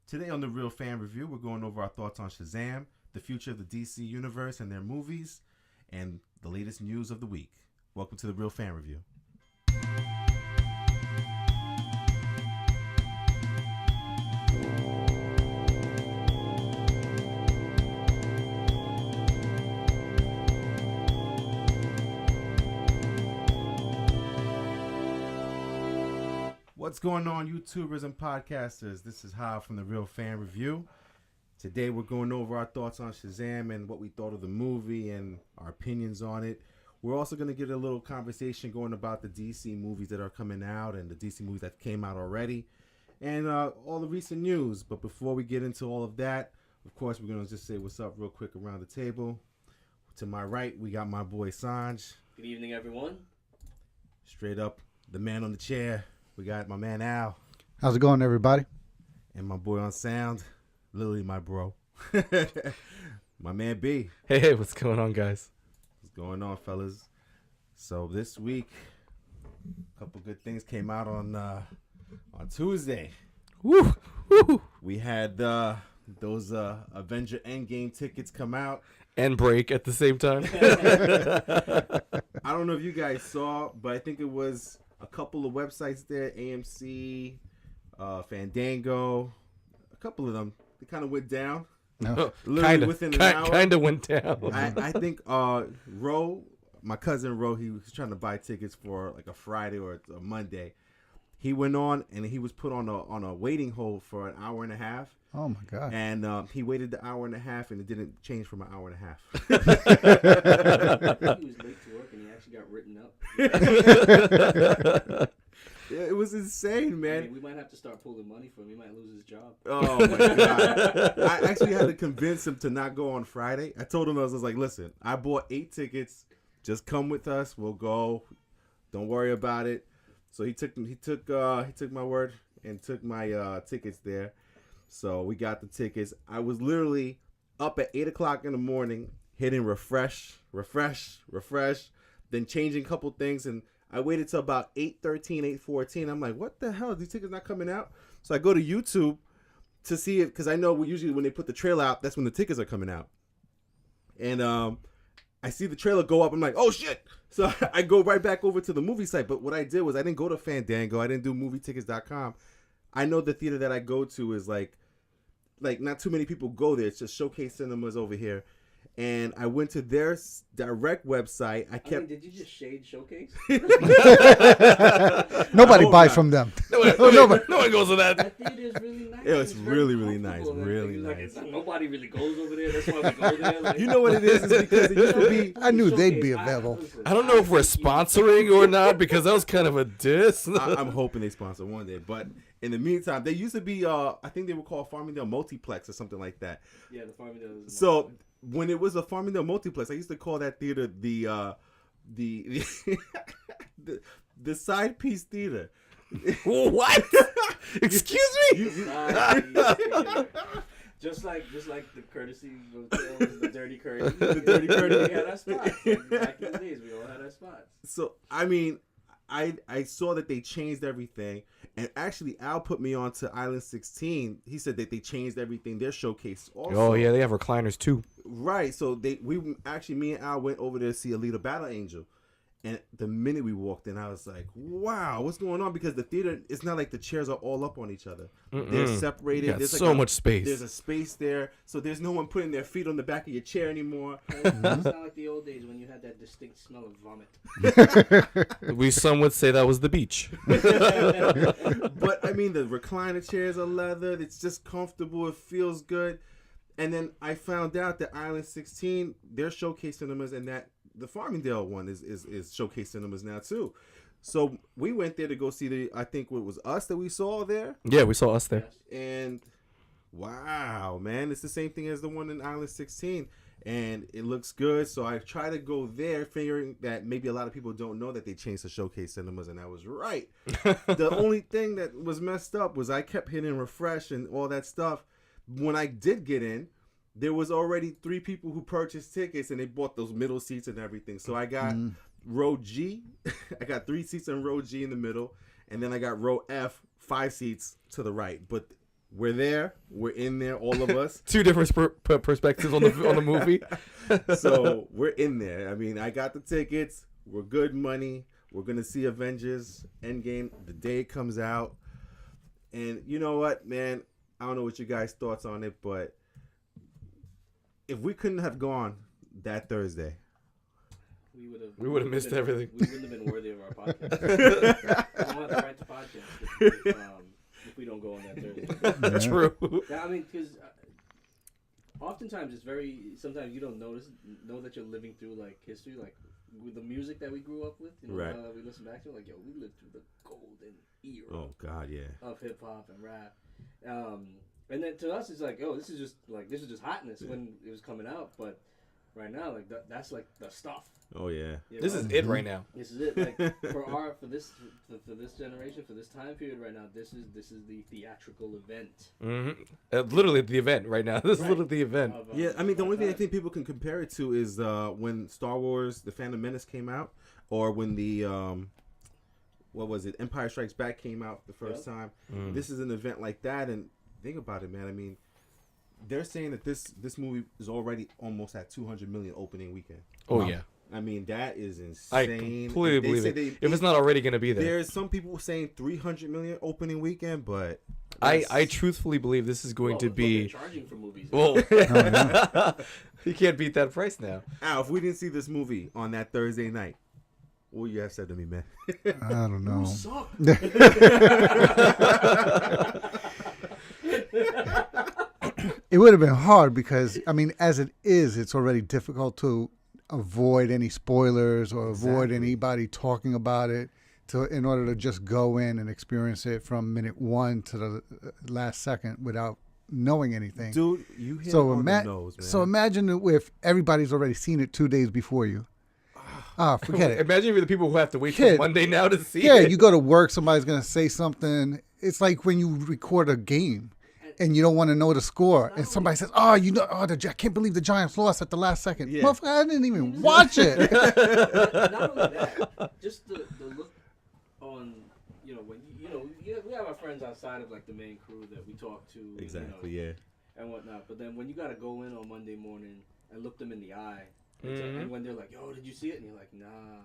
Today on the Real Fan Review, we're going over our thoughts on Shazam, the future of the DC Universe and their movies, and the latest news of the week. Welcome to the Real Fan Review. What's going on, YouTubers and podcasters? This is How from the Real Fan Review. Today we're going over our thoughts on Shazam and what we thought of the movie and our opinions on it. We're also going to get a little conversation going about the DC movies that are coming out and the DC movies that came out already and all the recent news. But before we get into all of that, of course, we're going to just say what's up real quick around the table. To my right, we got my boy Sanj. Good evening, everyone. Straight up, the man on the chair. We got my man Al. How's it going, everybody? And my boy on sound, Lily, my bro. My man B. Hey, what's going on, guys? What's going on, fellas? So this week, a couple good things came out on Tuesday. Woo! Woo! We had those Avenger Endgame tickets come out. And break at the same time. I don't know if you guys saw, but I think it was a couple of websites there, AMC, Fandango, a couple of them. They kind of went down. No, Literally within an hour. Kind of went down. I think Ro, my cousin Ro, he was trying to buy tickets for like a Friday or a Monday. He went on and he was put on a waiting hold for an hour and a half. oh my God. And he waited the hour and a half, and it didn't change from an hour and a half. He was late to work and he actually got written up. Yeah, it was insane, man. I mean, we might have to start pulling money for him. He might lose his job. Oh my God. I actually had to convince him to not go on Friday. I told him, I was like, listen, I bought 8 tickets. Just come with us. We'll go. Don't worry about it. So he took my word and took my tickets there. So we got the tickets. I was literally up at 8 o'clock in the morning, hitting refresh, then changing a couple things, and I waited till about 8:13, 8:14. I'm like, what the hell? Are these tickets not coming out? So I go to YouTube to see it, because I know usually when they put the trailer out, that's when the tickets are coming out. And I see the trailer go up. I'm like, oh shit! So I go right back over to the movie site. But what I did was I didn't go to Fandango. I didn't do movietickets.com. I know the theater that I go to is like not too many people go there. It's just Showcase Cinemas over here. And I went to their direct website. I mean, did you just shade Showcase? Nobody buys from them. No one goes to that. That theater is really nice. It was very really nice. comfortable. Really Like, nice. nobody really goes over there. That's why we go there. Like, You know what it is? It's because it used to be. I knew they'd Showcase, be available. I don't know if we're sponsoring or not, because that was kind of a diss. I'm hoping they sponsor one day. But in the meantime, they used to be, I think they were called Farmingdale Multiplex or something like that. Yeah, the Farmingdale is So when it was a Farmingdale Multiplex, I used to call that theater the the side piece theater. What? Excuse me? Just like the courtesy hotels, the dirty curtain. The dirty curtain. We had our spots. Like, back in the days, we all had our spots. So I mean, I saw that they changed everything, and actually Al put me on to Island 16. He said that they changed everything. Their showcase also. Oh yeah, they have recliners too. Right. So me and Al went over there to see Alita Battle Angel. And the minute we walked in, I was like, wow, what's going on? Because the theater, it's not like the chairs are all up on each other. They're separated. There's like so much space. There's a space there. So there's no one putting their feet on the back of your chair anymore. It's not like the old days when you had that distinct smell of vomit. Some would say that was the beach. But I mean, the recliner chairs are leather. It's just comfortable. It feels good. And then I found out that Island 16, their Showcase Cinemas, and that the Farmingdale one is Showcase Cinemas now too. So we went there to go see I think it was Us that we saw there. Yeah, we saw Us there. And wow, man, it's the same thing as the one in Island 16. And it looks good. So I try to go there figuring that maybe a lot of people don't know that they changed the Showcase Cinemas, and I was right. The only thing that was messed up was I kept hitting refresh and all that stuff. When I did get in, there was already 3 people who purchased tickets, and they bought those middle seats and everything. So I got row G. I got 3 seats in row G in the middle, and then I got row F, 5 seats to the right. But we're there. We're in there, all of us. Two different perspectives on the movie. So we're in there. I mean, I got the tickets. We're good money. We're going to see Avengers Endgame the day it comes out. And you know what, man? I don't know what you guys' thoughts on it, but if we couldn't have gone that Thursday, we would have missed been, everything. We wouldn't have been worthy of our podcast. We don't have to write the podcast if we don't go on that Thursday. True. Yeah, I mean, because oftentimes it's sometimes you don't know that you're living through like history, like with the music that we grew up with. You know, right. We listen back to, like, yo, we lived through the golden era. Oh God, yeah. Of hip hop and rap. And then to us, it's like, oh, this is just hotness when it was coming out. But right now, like that's like the stuff. Oh yeah. This is it right now. This is it. Like for this generation, for this time period right now, this is the theatrical event. Mm-hmm. Literally the event right now. This is literally the event. Yeah, I mean, the only thing I think people can compare it to is when Star Wars: The Phantom Menace came out, or when the what was it, Empire Strikes Back came out the first time. This is an event like that, and think about it, man. I mean, they're saying that this movie is already almost at 200 million opening weekend. Oh yeah. I mean, that is insane. I completely believe it. If it's not already going to be there. There's some people saying 300 million opening weekend, but I truthfully believe this is going to be charging for movies. Well, you can't beat that price now. Al, if we didn't see this movie on that Thursday night, what would you have said to me, man? I don't know. You suck. It would have been hard because, I mean, as it is, it's already difficult to avoid any spoilers or avoid anybody talking about it in order to just go in and experience it from minute one to the last second without knowing anything. Dude, you hit on the nose, man. So imagine if everybody's already seen it 2 days before you. Forget it. Imagine if you're the people who have to wait till Monday now to see it. Yeah, you go to work, somebody's going to say something. It's like when you record a game and you don't want to know the score, and somebody says, I can't believe the Giants lost at the last second. Yeah. Motherfucker, I didn't even watch it. Not only that, just the look on, when we have our friends outside of like the main crew that we talk to. Exactly, yeah. And whatnot. But then when you got to go in on Monday morning and look them in the eye, and when they're like, yo, did you see it? And you're like, nah.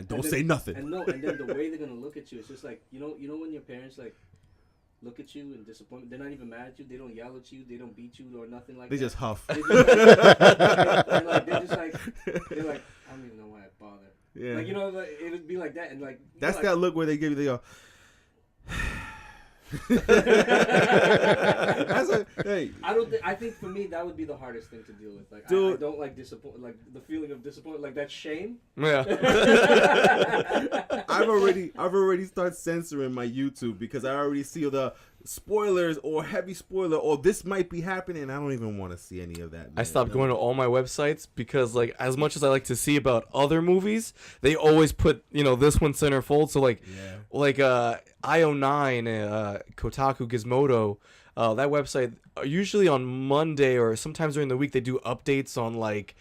Don't say nothing. And then the way they're going to look at you, it's just like, you know when your parents like look at you in disappointment, they're not even mad at you, they don't yell at you, they don't beat you or nothing like They that. just huff. They're like, I don't even know why I bother. Yeah. Like, like, it would be like that, and like That's that look where they give you the hey. I think for me that would be the hardest thing to deal with. Like, Dude. I don't like like the feeling of disappointment, like that shame. Yeah. I've already started censoring my YouTube because I already see the spoilers or heavy spoiler or this might be happening. I don't even want to see any of that, man. I stopped going to all my websites because, like, as much as I like to see about other movies, they always put, this one centerfold. So, like, IO9, Kotaku, Gizmodo, that website, usually on Monday or sometimes during the week, they do updates on, like,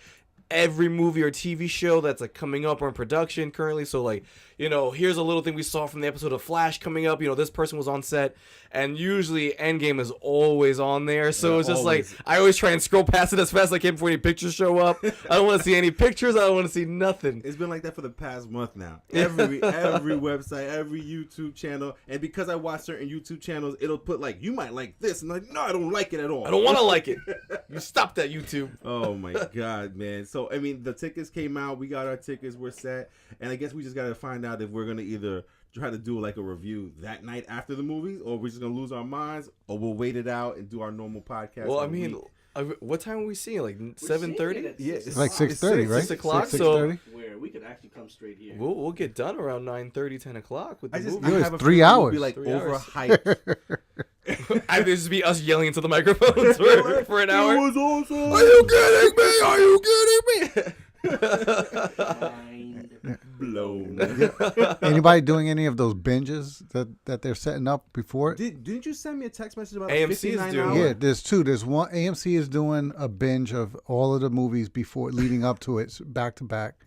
every movie or TV show that's like coming up or in production currently. So like, here's a little thing we saw from the episode of Flash coming up. This person was on set, and usually Endgame is always on there. So it's just always. like I always try and scroll past it as fast as I can before any pictures show up. I don't want to see any pictures. I don't want to see nothing. It's been like that for the past month now. Every website, every YouTube channel, and because I watch certain YouTube channels, it'll put like, you might like this, and like, no, I don't like it at all. I don't want to like it. You stop that, YouTube. Oh my God, man. So I mean, the tickets came out. We got our tickets. We're set, and I guess we just gotta find out if we're gonna either try to do like a review that night after the movies, or we're just gonna lose our minds, or we'll wait it out and do our normal podcast. Well, I mean, what time are we seeing? Like 7:30? Yeah, It's like 6:30, right? 6 o'clock. 6:30. Where we could actually come straight here. We'll get done around 9:30, 10 o'clock with the movie. Yo, it's have a 3 feeling we'll hours. Be like 3 hours. overhyped. I think this would be us yelling into the microphones for an hour. It was awesome. Are you kidding me? Are you kidding me? Mind blown? Anybody doing any of those binges that they're setting up before it? Didn't you send me a text message about AMC is 59 doing hour? Yeah, there's two. There's one. AMC is doing a binge of all of the movies before leading up to it, back to back,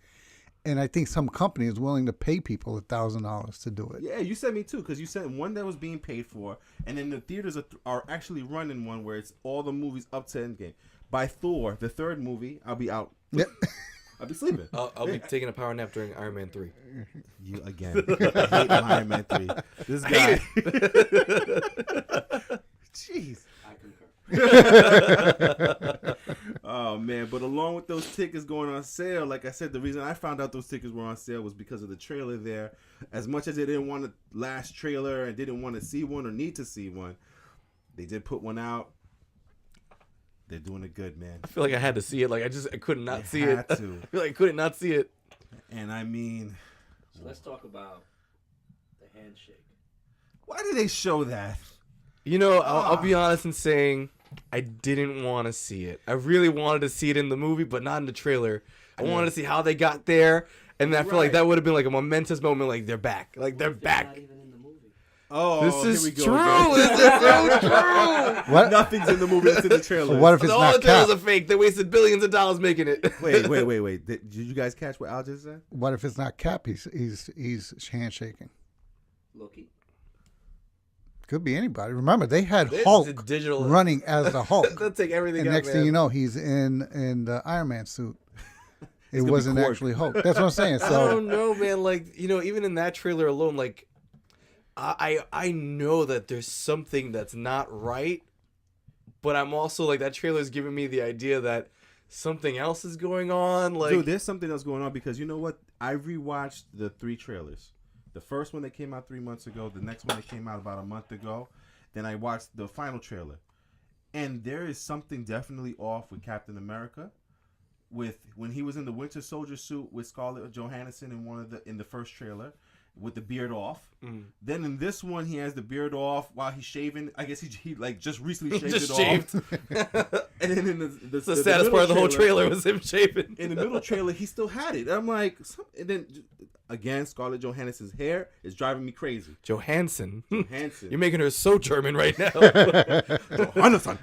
And I think some company is willing to pay people $1,000 to do it. Yeah, you sent me two because you sent one that was being paid for, and then the theaters are actually running one where it's all the movies up to Endgame. By Thor, the third movie, I'll be out. Yep. I'll be sleeping. I'll be taking a power nap during Iron Man 3. You again. I hate Iron Man 3. This guy. Jeez. I concur. Oh man, but along with those tickets going on sale, like I said, the reason I found out those tickets were on sale was because of the trailer there. As much as they didn't want the last trailer and didn't want to see one or need to see one, they did put one out. They're doing it good, man. I feel like I had to see it. Like I could not see it. Had I to. feel like I couldn't not see it. And I mean, So let's talk about the handshake. why did they show that? You know, I'll be honest in saying I didn't want to see it. I really wanted to see it in the movie, but not in the trailer. I wanted to see how they got there, and I feel like that would have been like a momentous moment. Like they're back. Like they're back. Not even in the movie. Oh, This here is we go true. again. This is so true. What? Nothing's in the movie that's in the trailer. What if it's All not the trailers Cap? are fake. They wasted billions of dollars making it. Wait. Did you guys catch what Al just said? What if it's not Cap? He's handshaking. Loki. Could be anybody. Remember, they had It's Hulk a digital running as the Hulk. They'll take everything. And out, next man. thing you know, he's in the Iron Man suit. It gonna be wasn't Korg. actually Hulk. That's what I'm saying. I So don't know, man. Like, you know, even in that trailer alone, like, I know that there's something that's not right, but I'm also like, that trailer is giving me the idea that something else is going on. Like, Dude, there's something else going on because you know what? I rewatched the 3 trailers. The first one that came out 3 months ago, the next one that came out about a month ago. Then I watched the final trailer. And there is something definitely off with Captain America. With when he was in the Winter Soldier suit with Scarlett Johansson in the first trailer with the beard off. Then in this one he has the beard off while he's shaving. I guess he like just recently shaved just it shaved. off. And then in the the saddest part of the whole trailer was him shaving. in the middle trailer, he still had it. I'm like, and then again, Scarlett Johansson's hair is driving me crazy. Johansson. Johansson. You're making her so German right now. Johansson.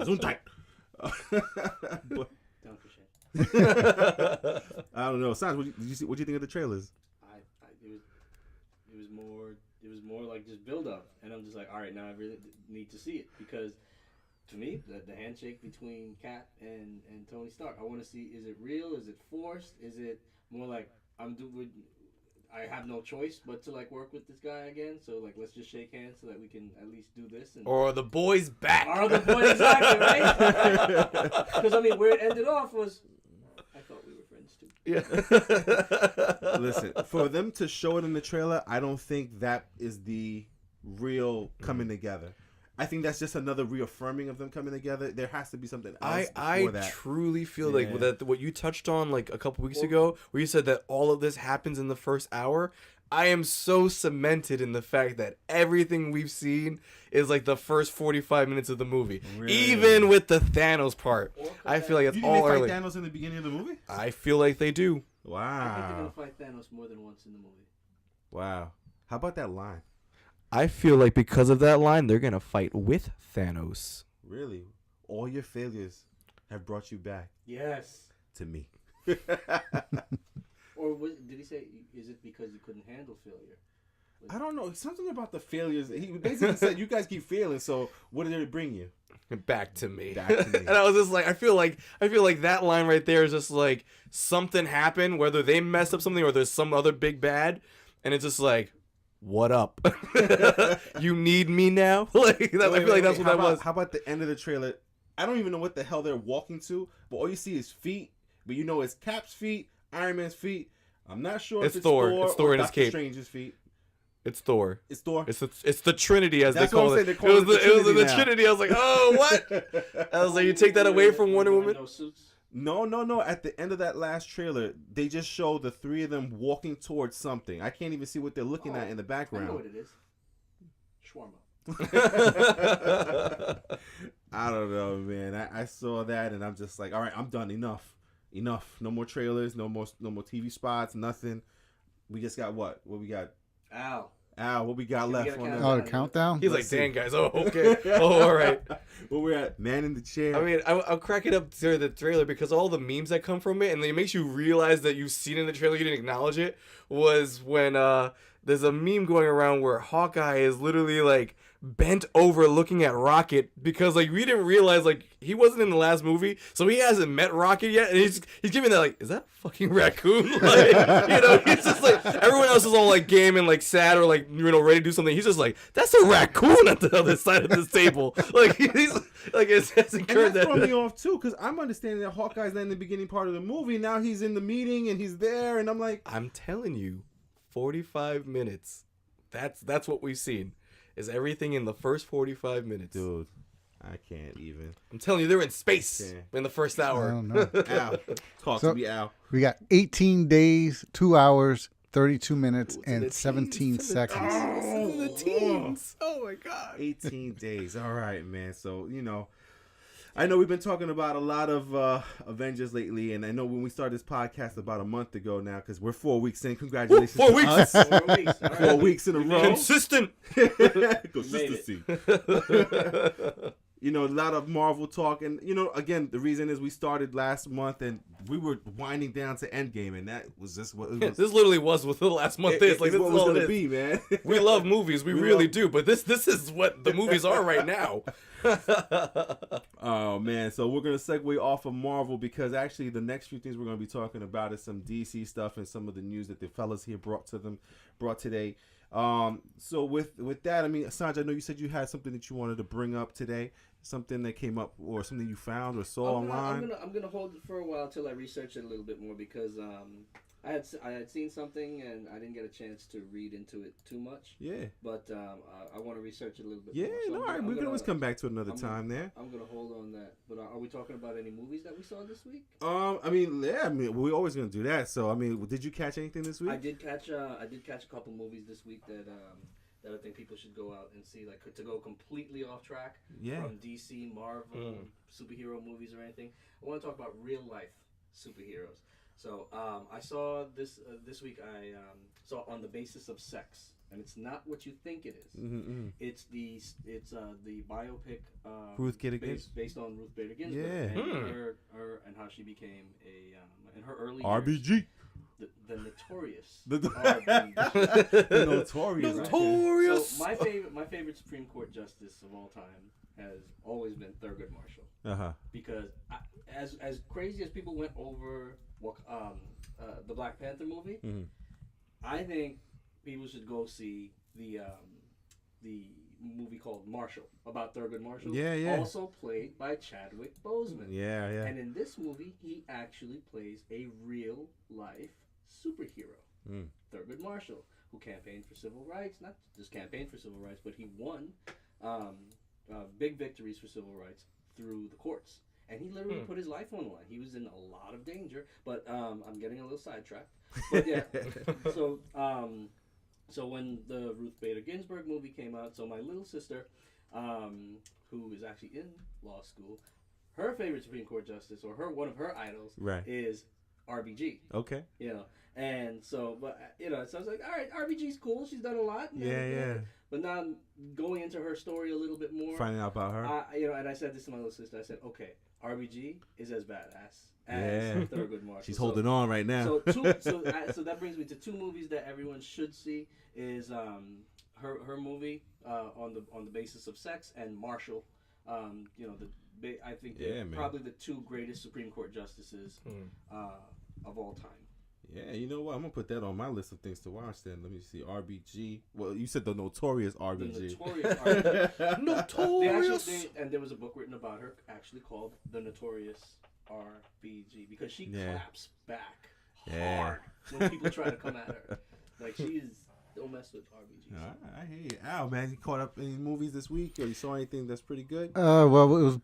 Gesundheit. But, Don't for shit. I don't know. Sans, what do you think of the trailers? It was more like just build up, and I'm just like, all right, now I really need to see it because to me, the handshake between Cap and Tony Stark, I want to see, is it real? Is it forced? Is it more like I have no choice but to like work with this guy again? So like, let's just shake hands so that we can at least do this. And Or the boys back. are the boys exactly right? Because I mean, where it ended off was, I thought we were friends too. Yeah. Listen, for them to show it in the trailer, I don't think that is the real coming together. I think that's just another reaffirming of them coming together. There has to be something else I before that. truly feel Yeah. like that what you touched on like a couple weeks ago, where you said that all of this happens in the first hour. I am so cemented in the fact that everything we've seen is like the first 45 minutes of the movie, Really? even with the Thanos part. I feel like it's You think all they early. fight Thanos in the beginning of the movie? I feel like they do. I think they're Wow. gonna fight Thanos more than once in the movie. Wow. How about that line? I feel like because of that line, they're gonna fight with Thanos. Really? All your failures have brought you back Yes. to me. Or did he say, is it because you couldn't handle failure? I don't know. Something about the failures. He basically said, you guys keep failing, so what did it bring you? Back to me. Back to me. And I was just like, I feel like that line right there is just like something happened, whether they messed up something or there's some other big bad, and it's just like, what up? You need me now? Like that, I feel like that's what that was. How about the end of the trailer? I don't even know what the hell they're walking to, but all you see is feet. But you know it's Cap's feet, Iron Man's feet. I'm not sure It's if it's Thor. Thor. It's Thor or in his Doctor cape. Strange's feet. It's Thor. It's Thor. It's the Trinity as That's they what call I'm it. saying. They're calling It was the now. Trinity. I was like, oh what? I was like, you take that away from Wonder Woman. No suits. No. At the end of that last trailer, they just show the three of them walking towards something. I can't even see what they're looking at in the I know background. what it is. Shawarma. I don't know, man. I saw that and I'm just like, all right, I'm done. Enough. No more trailers. No more TV spots. Nothing. We just got what? What we got? Al. Al, what we got we left gotta on count that? Oh, the countdown. He's like, Let's see. "Damn, guys. Oh, okay. Oh, all right." Where we're at? Man in the chair. I mean, I'll crack it up to the trailer because all the memes that come from it, and it makes you realize that you've seen it in the trailer, you didn't acknowledge it, was when there's a meme going around where Hawkeye is literally like bent over looking at Rocket because like we didn't realize like he wasn't in the last movie, so he hasn't met Rocket yet, and he's giving that like, is that a fucking raccoon? Like, you know, he's just like everyone else is all like game and like sad or like, you know, ready to do something. He's just like, that's a raccoon at the other side of this table. Like he's like it hasn't and occurred that's that. throwing me off too, because I'm understanding that Hawkeye's not in the beginning part of the movie. Now he's in the meeting and he's there, and I'm like, I'm telling you, 45 minutes. That's what we've seen. Is everything in the first 45 minutes. dude, I can't even. I'm telling you, they're in space Yeah. in the first I hour. don't know. Al, talk So- to me, Al. We got 18 days, 2 hours, 32 minutes, Ooh, it's in and the 17 teens. seconds. It's in the teens. Oh my god. 18 days. All right, man. So, you know, I know we've been talking about a lot of Avengers lately, and I know when we started this podcast about a month ago now, because we're 4 weeks in. Congratulations. 4 to weeks. us. 4 weeks. All right. 4 weeks in a row. Consistent. Consistency. You know, a lot of Marvel talk, and you know, again, the reason is we started last month, and we were winding down to Endgame, and that was just what it was. This literally was what the last month is. Like it's this what is was all it gonna is. be, man. We love movies. We We really love- do. But this is what the movies are right now. Oh man, so we're gonna segue off of Marvel because actually the next few things we're gonna be talking about is some DC stuff and some of the news that the fellas here brought today. So with that, I mean, Sanj, I know you said you had something that you wanted to bring up today, something that came up or something you found or saw online. I'm gonna hold it for a while till I research it a little bit more because I had seen something and I didn't get a chance to read into it too much. Yeah, But I want to research it a little bit yeah, more. So no, I'm all right, gonna- we I'm can always gonna- come back to another I'm time there. I'm gonna hold on that. But are we talking about any movies that we saw this week? I mean, yeah, I mean, we're always gonna do that. So, I mean, did you catch anything this week? I did catch a couple movies this week that I think people should go out and see, like to go completely off track Yeah. from DC, Marvel, superhero movies or anything. I want to talk about real life superheroes. So I saw this week. I saw On the Basis of Sex, and it's not what you think it is. Mm-hmm. It's the biopic Ruth Bader Ginsburg. based on Ruth Bader Ginsburg Yeah. and her and how she became a in her early years, RBG. the notorious The- RBG. The Notorious. Notorious. So my favorite Supreme Court justice of all time has always been Thurgood Marshall, Uh huh. because as crazy as people went over the Black Panther movie, Mhm. I think people should go see the movie called Marshall about Thurgood Marshall. Yeah, yeah. Also played by Chadwick Boseman. Yeah, yeah. And in this movie, he actually plays a real life superhero, Mm. Thurgood Marshall, who campaigned for civil rights. Not just campaigned for civil rights, but he won big victories for civil rights through the courts. And he literally put his life on the line. He was in a lot of danger. But I'm getting a little sidetracked. But yeah, so when the Ruth Bader Ginsburg movie came out, so my little sister, who is actually in law school, her favorite Supreme Court justice, or one of her idols, Right. is RBG. Okay. You know, and so, but so I was like, all right, RBG's cool. She's done a lot. and Yeah, everything. yeah. But now I'm going into her story a little bit more. Finding out about her. And I said this to my little sister. I said, okay, RBG is as badass as Yeah. Thurgood Marshall. She's holding on right now. So so that brings me to two movies that everyone should see. Is her movie on the Basis of Sex, and Marshall. I think Yeah, they're man. probably the two greatest Supreme Court justices of all time. Yeah, you know what? I'm gonna put that on my list of things to watch. Then let me see. RBG. Well, you said the Notorious The RBG. notorious RBG. Notorious. And there was a book written about her, actually called The Notorious RBG, because she Yeah. claps back Yeah. hard when people try to come at her. Like, don't mess with RBG. I hear you. Al, man, you caught up any movies this week, or you saw anything that's pretty good? Well, it was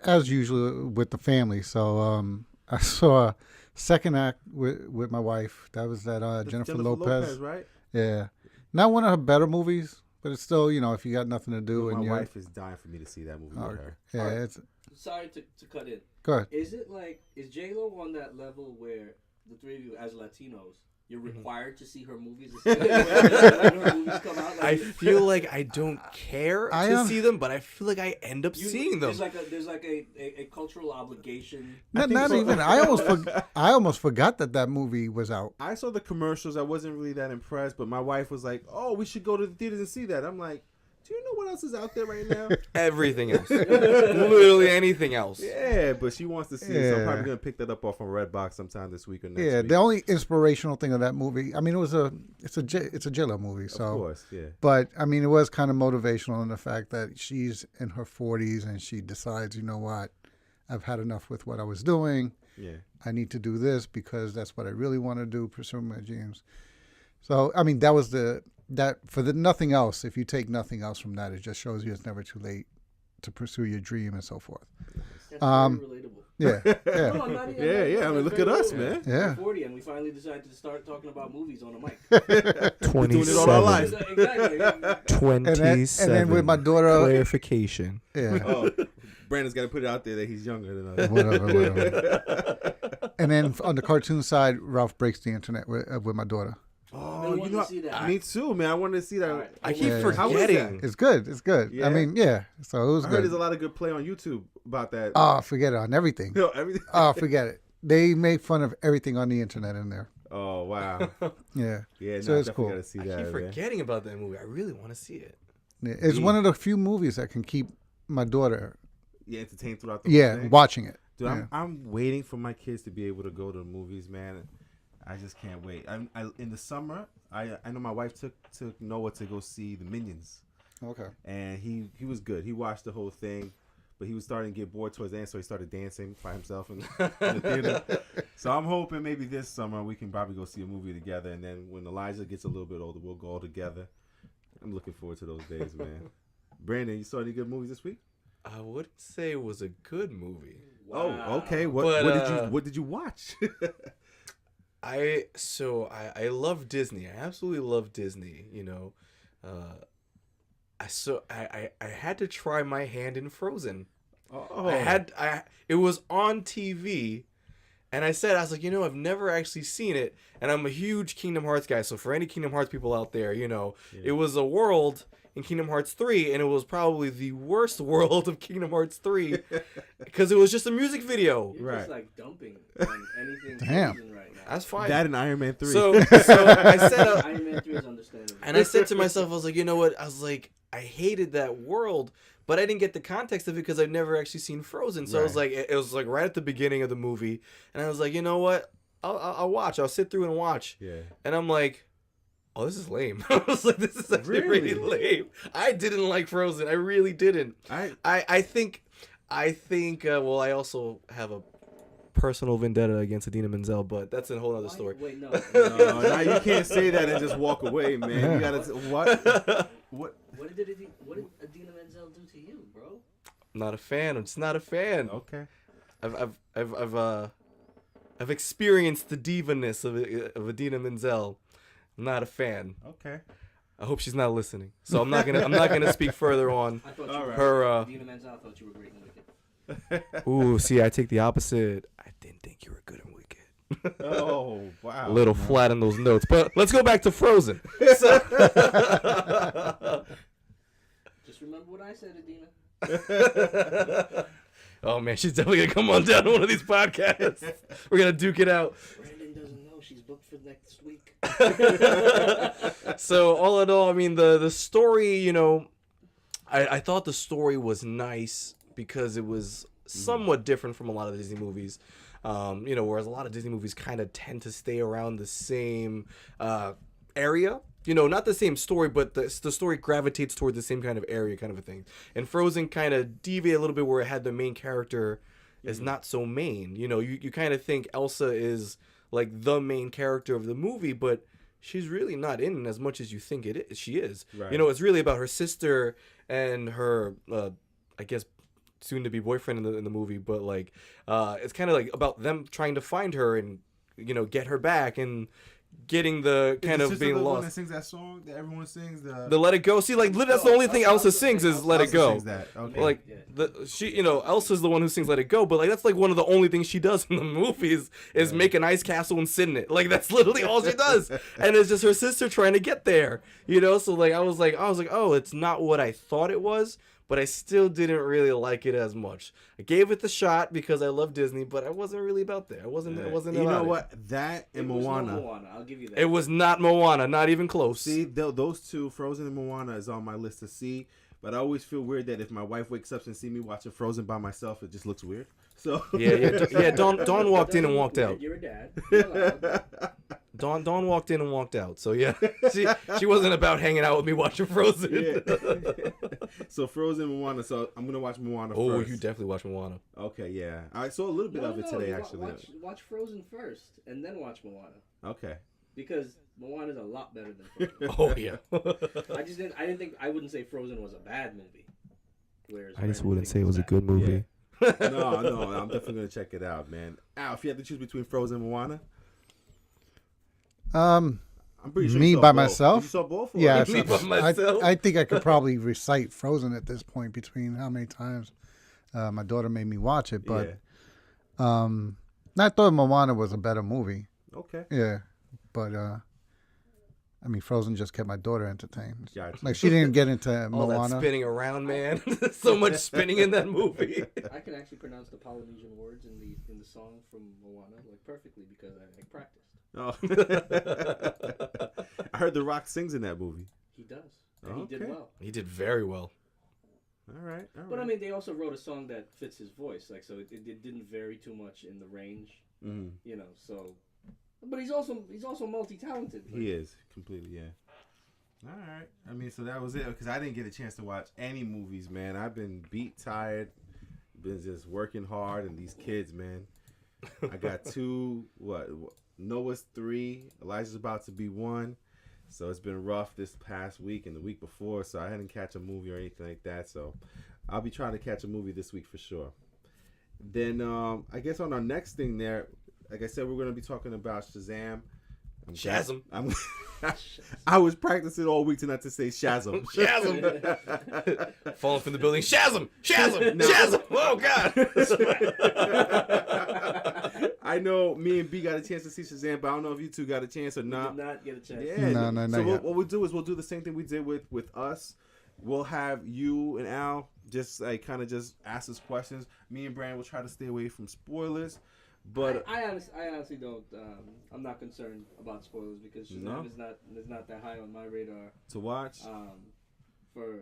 as usual with the family. So I saw second act with my wife. That was that Jennifer Lopez. right? Yeah, not one of her better movies, but it's still, if you got nothing to do My and you're wife is dying for me to see that movie with her. yeah, Alright. it's Sorry to cut in. go ahead. Is J-Lo on that level where the three of you, as Latinos, You're required to see her movies. I feel like I don't care to see them, but I feel like I end up seeing them. There's like a cultural obligation. Not even. I almost forgot that movie was out. I saw the commercials. I wasn't really that impressed, but my wife was like, "Oh, we should go to the theaters and see that." I'm like, "Do you know what else is out there right now?" Everything else, literally anything else. Yeah, but she wants to see it, so I'm probably gonna pick that up off on Redbox sometime this week or next week. The only inspirational thing of that movie, I mean, it's a J-Lo movie, so of course, yeah. But I mean, it was kind of motivational in the fact that she's in her 40s and she decides, you know what, I've had enough with what I was doing. Yeah, I need to do this because that's what I really want to do, pursue my dreams. So I mean, that was nothing else. If you take nothing else from that, it just shows you it's never too late to pursue your dream and so forth. That's very relatable. Yeah. No, I'm not, yeah. I mean, look at us, man. Yeah. We're 40, and we finally decided to start talking about movies on a mic. 27. Doing it all our life. Exactly. 27. And then with my daughter, clarification. yeah. Oh, Brandon's got to put it out there that he's younger than us. Whatever. And then on the cartoon side, Ralph breaks the internet with my daughter. Oh, wanted you know, to see that. me too, man. I wanted to see that. Alright. I keep Yeah. How was forgetting. It's good. It's good. Yeah? I mean, yeah. So it was I heard good. there's a lot of good play on YouTube about that. Oh, forget it on everything. You know, everything. Oh, forget it. They make fun of everything on the internet in there. Oh wow. Yeah. Yeah, So no, I it's definitely cool. gotta see I that. keep man. forgetting about that movie. I really want to see it. Yeah. It's one of the few movies that can keep my daughter, Yeah, entertained throughout the whole thing. watching it. Dude, Yeah. I'm waiting for my kids to be able to go to the movies, man. I just can't wait. I in the summer, I know my wife took Noah to go see the Minions, Okay. and he was good. He watched the whole thing, but he was starting to get bored towards the end, so he started dancing by himself in the theater. So I'm hoping maybe this summer we can probably go see a movie together, and then when Elijah gets a little bit older, we'll go all together. I'm looking forward to those days, man. Brandon, you saw any good movies this week? I wouldn't say it was a good movie. Wow. Oh, okay. What But, what did you watch? I love Disney. I absolutely love Disney. You know, I had to try my hand in Frozen. Oh, It was on TV, and I was like, I've never actually seen it, and I'm a huge Kingdom Hearts guy. So for any Kingdom Hearts people out there, it was a world in Kingdom Hearts 3, and it was probably the worst world of Kingdom Hearts 3 because it was just a music video. You're Right. just like dumping on anything Damn. Frozen right now. That's fine. that and Iron Man 3. So I said, Iron Man 3 is understandable. and I said to myself, I was like, you know what? I was like, I hated that world, but I didn't get the context of it because I've never actually seen Frozen. So I was Right. like, it was like right at the beginning of the movie, and I was like, you know what? I'll watch. I'll sit through and watch. yeah. And I'm like, oh, this is lame. I was like, this is actually really lame. I didn't like Frozen. I really didn't. I think. Well, I also have a personal vendetta against Idina Menzel, but that's a whole other story. Wait, no. No, now you can't say that and just walk away, man. You gotta what? What did Idina Menzel do to you, bro? I'm not a fan. I'm just not a fan. Okay. I've experienced the diva-ness of Idina Menzel. I'm not a fan. Okay. I hope she's not listening. So I'm not gonna speak further on I thought All you right. her. Idina Menzel, I thought you were great and wicked. Ooh, see, I take the opposite. I didn't think you were good and wicked. Oh wow. A little flat in those notes, but let's go back to Frozen. So, Just remember what I said, Idina. oh man, she's definitely gonna come on down to one of these podcasts. We're gonna duke it out. Brandon doesn't know she's booked for next week. So all in all, I mean the story, I thought the story was nice because it was somewhat different from a lot of Disney movies. Whereas a lot of Disney movies kind of tend to stay around the same area. Not the same story, but the story gravitates toward the same kind of area, kind of a thing. And Frozen kind of deviated a little bit where it had the main character is not so main. You kind of think Elsa is like the main character of the movie, but she's really not in as much as you think she is. Right. It's really about her sister and her, I guess, soon-to-be boyfriend in the movie. But like, it's kind of like about them trying to find her and get her back and getting the kind Is of the sister being the one lost. that sings that song that everyone sings? The Let It Go. See, like that's the only thing Elsa sings is Let It Elsa Go. sings that. Okay. Like Elsa's the one who sings Let It Go, but like that's like one of the only things she does in the movies is make an ice castle and sit in it. Like that's literally all she does, and it's just her sister trying to get there. So like I was like, oh, it's not what I thought it was, but I still didn't really like it as much. I gave it the shot because I love Disney, but I wasn't really about there. I wasn't. You know what? That and Moana. I'll give you that. It was not Moana, not even close. See, those two, Frozen and Moana, is on my list to see. But I always feel weird that if my wife wakes up and see me watching Frozen by myself, it just looks weird. So yeah. Dawn walked in and walked out. You're a dad. Dawn walked in and walked out. So yeah, she wasn't about hanging out with me watching Frozen. Yeah. So Frozen and Moana. So I'm gonna watch Moana first. Oh, you definitely watch Moana. Okay, yeah. I saw a little bit of it today, actually. Watch Frozen first, and then watch Moana. Okay. Because Moana's a lot better than Frozen. Oh yeah. I wouldn't say Frozen was a bad movie. Whereas I just Brandon wouldn't thinks say it it's was a bad. good movie. No, I'm definitely gonna check it out, man. Al, if you had to choose between Frozen and Moana, I'm pretty sure me you saw by both. myself? You saw both? Or Yeah, Me by myself. I think I could probably recite Frozen at this point between how many times my daughter made me watch it. But I thought Moana was a better movie. Okay. Yeah, but I mean, Frozen just kept my daughter entertained. Gotcha. Like she didn't get into All that Moana. spinning around, man. So much spinning in that movie. I can actually pronounce the Polynesian words in the song from Moana like perfectly because I practiced. Oh. I heard The Rock sings in that movie. He does. And he did Okay. well. He did very well. All right. But I mean, they also wrote a song that fits his voice, like so it didn't vary too much in the range, So, but he's also multi-talented. He is completely, yeah. All right. I mean, so that was it because I didn't get a chance to watch any movies, man. I've been beat, tired, been just working hard, and these kids, man. I got two. Noah's 3. Elijah's about to be 1. So it's been rough this past week and the week before. So I hadn't catch a movie or anything like that. So I'll be trying to catch a movie this week for sure. Then I guess on our next thing there, like I said, we're going to be talking about Shazam. Shazam. I was practicing all week to not to say Shazam. Shazam. Falling from the building. Shazam. Shazam. No. Shazam. Oh God. I know me and B got a chance to see Shazam, but I don't know if you two got a chance or not. Did not get a chance. Yeah. No, So not yet. what we'll do is we'll do the same thing we did with us. We'll have you and Al just like kind of just ask us questions. Me and Brandon will try to stay away from spoilers. But I honestly don't. I'm not concerned about spoilers because Shazam is not that high on my radar. to watch, For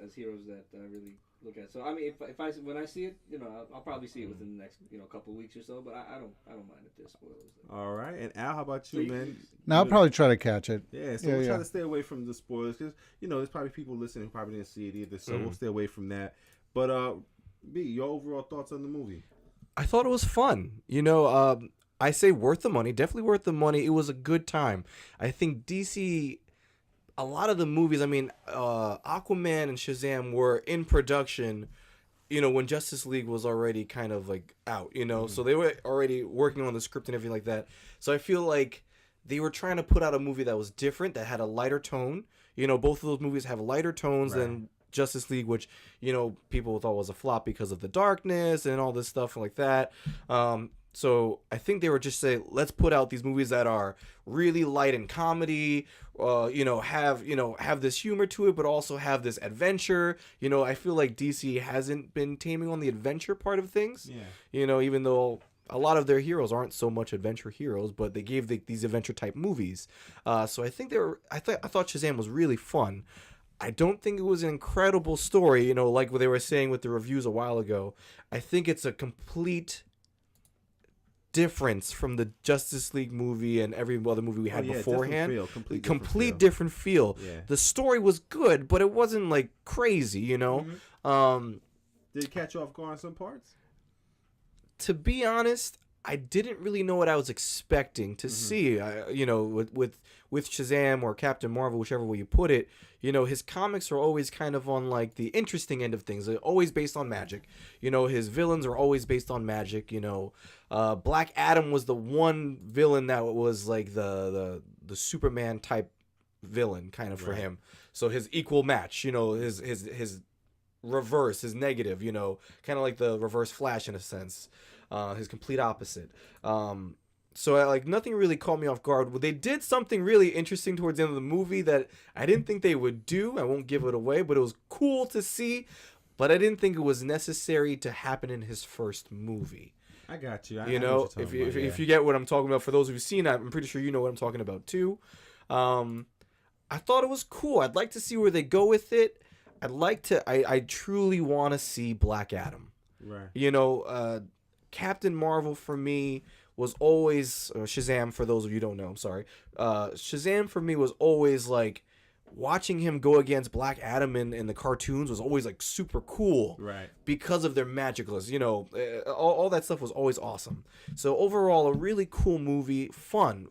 as heroes that I really look at. So I mean, if when I see it, I'll probably see it within the next couple of weeks or so. But I don't mind if there's spoilers. all right. And Al, how about you, So man? No, I'll probably try to catch it. Yeah, so we'll try to stay away from the spoilers because there's probably people listening who probably didn't see it either. So we'll stay away from that. But B, your overall thoughts on the movie? I thought it was fun. I say worth the money. Definitely worth the money. It was a good time. I think DC, a lot of the movies, Aquaman and Shazam were in production, when Justice League was already kind of like out, So they were already working on the script and everything like that. So I feel like they were trying to put out a movie that was different, that had a lighter tone. Both of those movies have lighter tones than Justice League, which people thought was a flop because of the darkness and all this stuff like that. So I think they were just saying, let's put out these movies that are really light and comedy, have this humor to it, but also have this adventure. I feel like DC hasn't been taming on the adventure part of things. Yeah. Even though a lot of their heroes aren't so much adventure heroes, but they gave these adventure type movies. So I think I thought Shazam was really fun. I don't think it was an incredible story, like what they were saying with the reviews a while ago. I think it's a complete difference from the Justice League movie and every other movie we had beforehand. Complete different feel. Yeah. The story was good, but it wasn't like crazy, Did it catch you off guard on some parts? To be honest, I didn't really know what I was expecting to see. You know, with Shazam or Captain Marvel, whichever way you put it, you know, his comics are always kind of on like the interesting end of things. They're always based on magic. You know, his villains are always based on magic. You know, Black Adam was the one villain that was like the Superman type villain kind of for him. So his equal match. You know, his reverse, his negative. You know, kind of like the Reverse Flash in a sense. His complete opposite. So like nothing really caught me off guard. They did something really interesting towards the end of the movie that I didn't think they would do. I won't give it away, but it was cool to see. But I didn't think it was necessary to happen in his first movie. I got you. You know, if you get what I'm talking about, for those who've seen it, I'm pretty sure you know what I'm talking about too. I thought it was cool. I'd like to see where they go with it. I truly want to see Black Adam. Right. You know, Captain Marvel for me was always Shazam. For those of you who don't know, I'm sorry. Shazam for me was always like watching him go against Black Adam in the cartoons was always like super cool, Right. Because of their magicalness. You know, all that stuff was always awesome. So overall, a really cool movie, fun.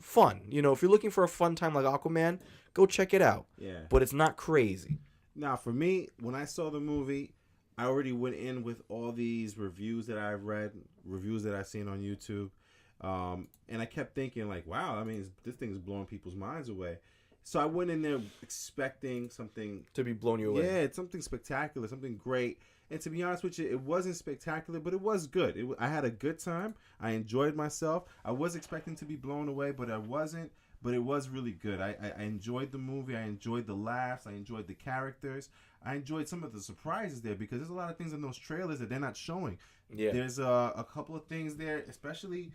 You know, if you're looking for a fun time like Aquaman, go check it out. Yeah. But it's not crazy. Now, for me, when I saw the movie, I already went in with all these reviews that I've read, reviews that I've seen on YouTube. And I kept thinking, like, wow, I mean, this thing is blowing people's minds away. So I went in there expecting something To be blown you away. Yeah, it's something spectacular, something great. And to be honest with you, it wasn't spectacular, but it was good. I had a good time. I enjoyed myself. I was expecting to be blown away, but I wasn't. But it was really good. I enjoyed the movie. I enjoyed the laughs. I enjoyed the characters. I enjoyed some of the surprises there because there's a lot of things in those trailers that they're not showing. Yeah. There's a couple of things there, especially,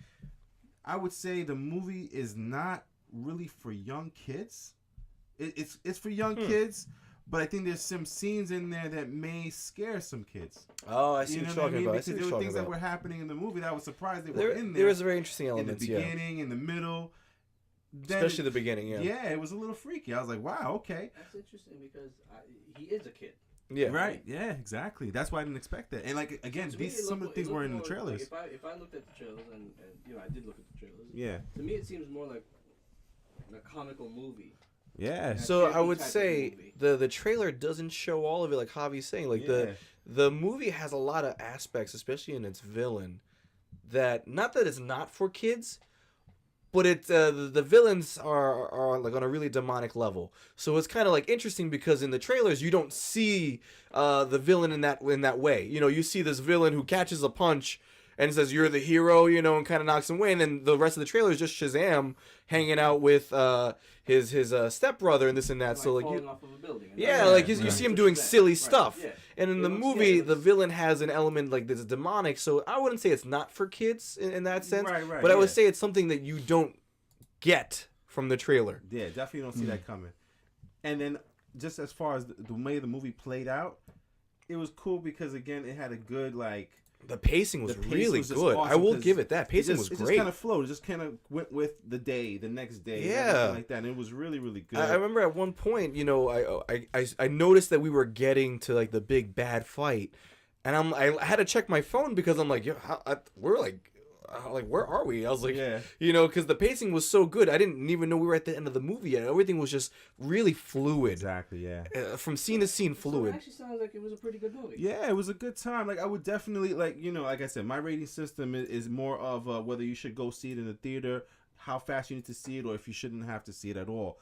I would say the movie is not really for young kids. It's for young kids, but I think there's some scenes in there that may scare some kids. Oh, I see what you're talking about. Because there were things that were happening in the movie that I was surprised they were in there. There was very interesting elements, in the beginning, in the middle. Then, especially the beginning, yeah. Yeah, it was a little freaky. I was like, wow, okay. That's interesting because he is a kid. Yeah. Right. Yeah, exactly. That's why I didn't expect that. And like again, To me, some of the things were in the trailers. Like if I looked at the trailers and you know I did look at the trailers. Yeah. To me, it seems more like a comical movie. Yeah. So I would type of say movie. the trailer doesn't show all of it, like Javi's saying. Like Yeah. the movie has a lot of aspects, especially in its villain, that not that it's not for kids, but the villains are like on a really demonic level. So it's kind of like interesting because in the trailers you don't see the villain in that way. You know, you see this villain who catches a punch and says you're the hero, you know, and kind of knocks him away. And then the rest of the trailer is just Shazam hanging out with his stepbrother and this and that. Like so like falling off of a building. yeah, Right, like you right. see him doing silly Right, stuff. yeah. And in You the don't movie, scare the them. villain has an element like that's demonic. So I wouldn't say it's not for kids in that sense. Right, but I would yeah. say it's something that you don't get from the trailer. Yeah, definitely don't see that coming. And then just as far as the way the movie played out, it was cool because again, it had a good like. The pacing was The pace really was just good. I awesome will 'cause give it that. Pacing was It just great. kind of flowed. It just kind of went with the day, the next day, Yeah. everything like that. And it was really, really good. I remember at one point, you know, I noticed that we were getting to like the big bad fight, and I had to check my phone because I'm like, we're like where are we? I was like, Yeah. you know, because the pacing was so good. I didn't even know we were at the end of the movie yet. Everything was just really fluid, Exactly. Yeah. from scene to scene, So it fluid. actually sounds like it was a pretty good movie. Yeah, it was a good time. Like I would definitely like like I said, my rating system is more of whether you should go see it in the theater, how fast you need to see it, or if you shouldn't have to see it at all.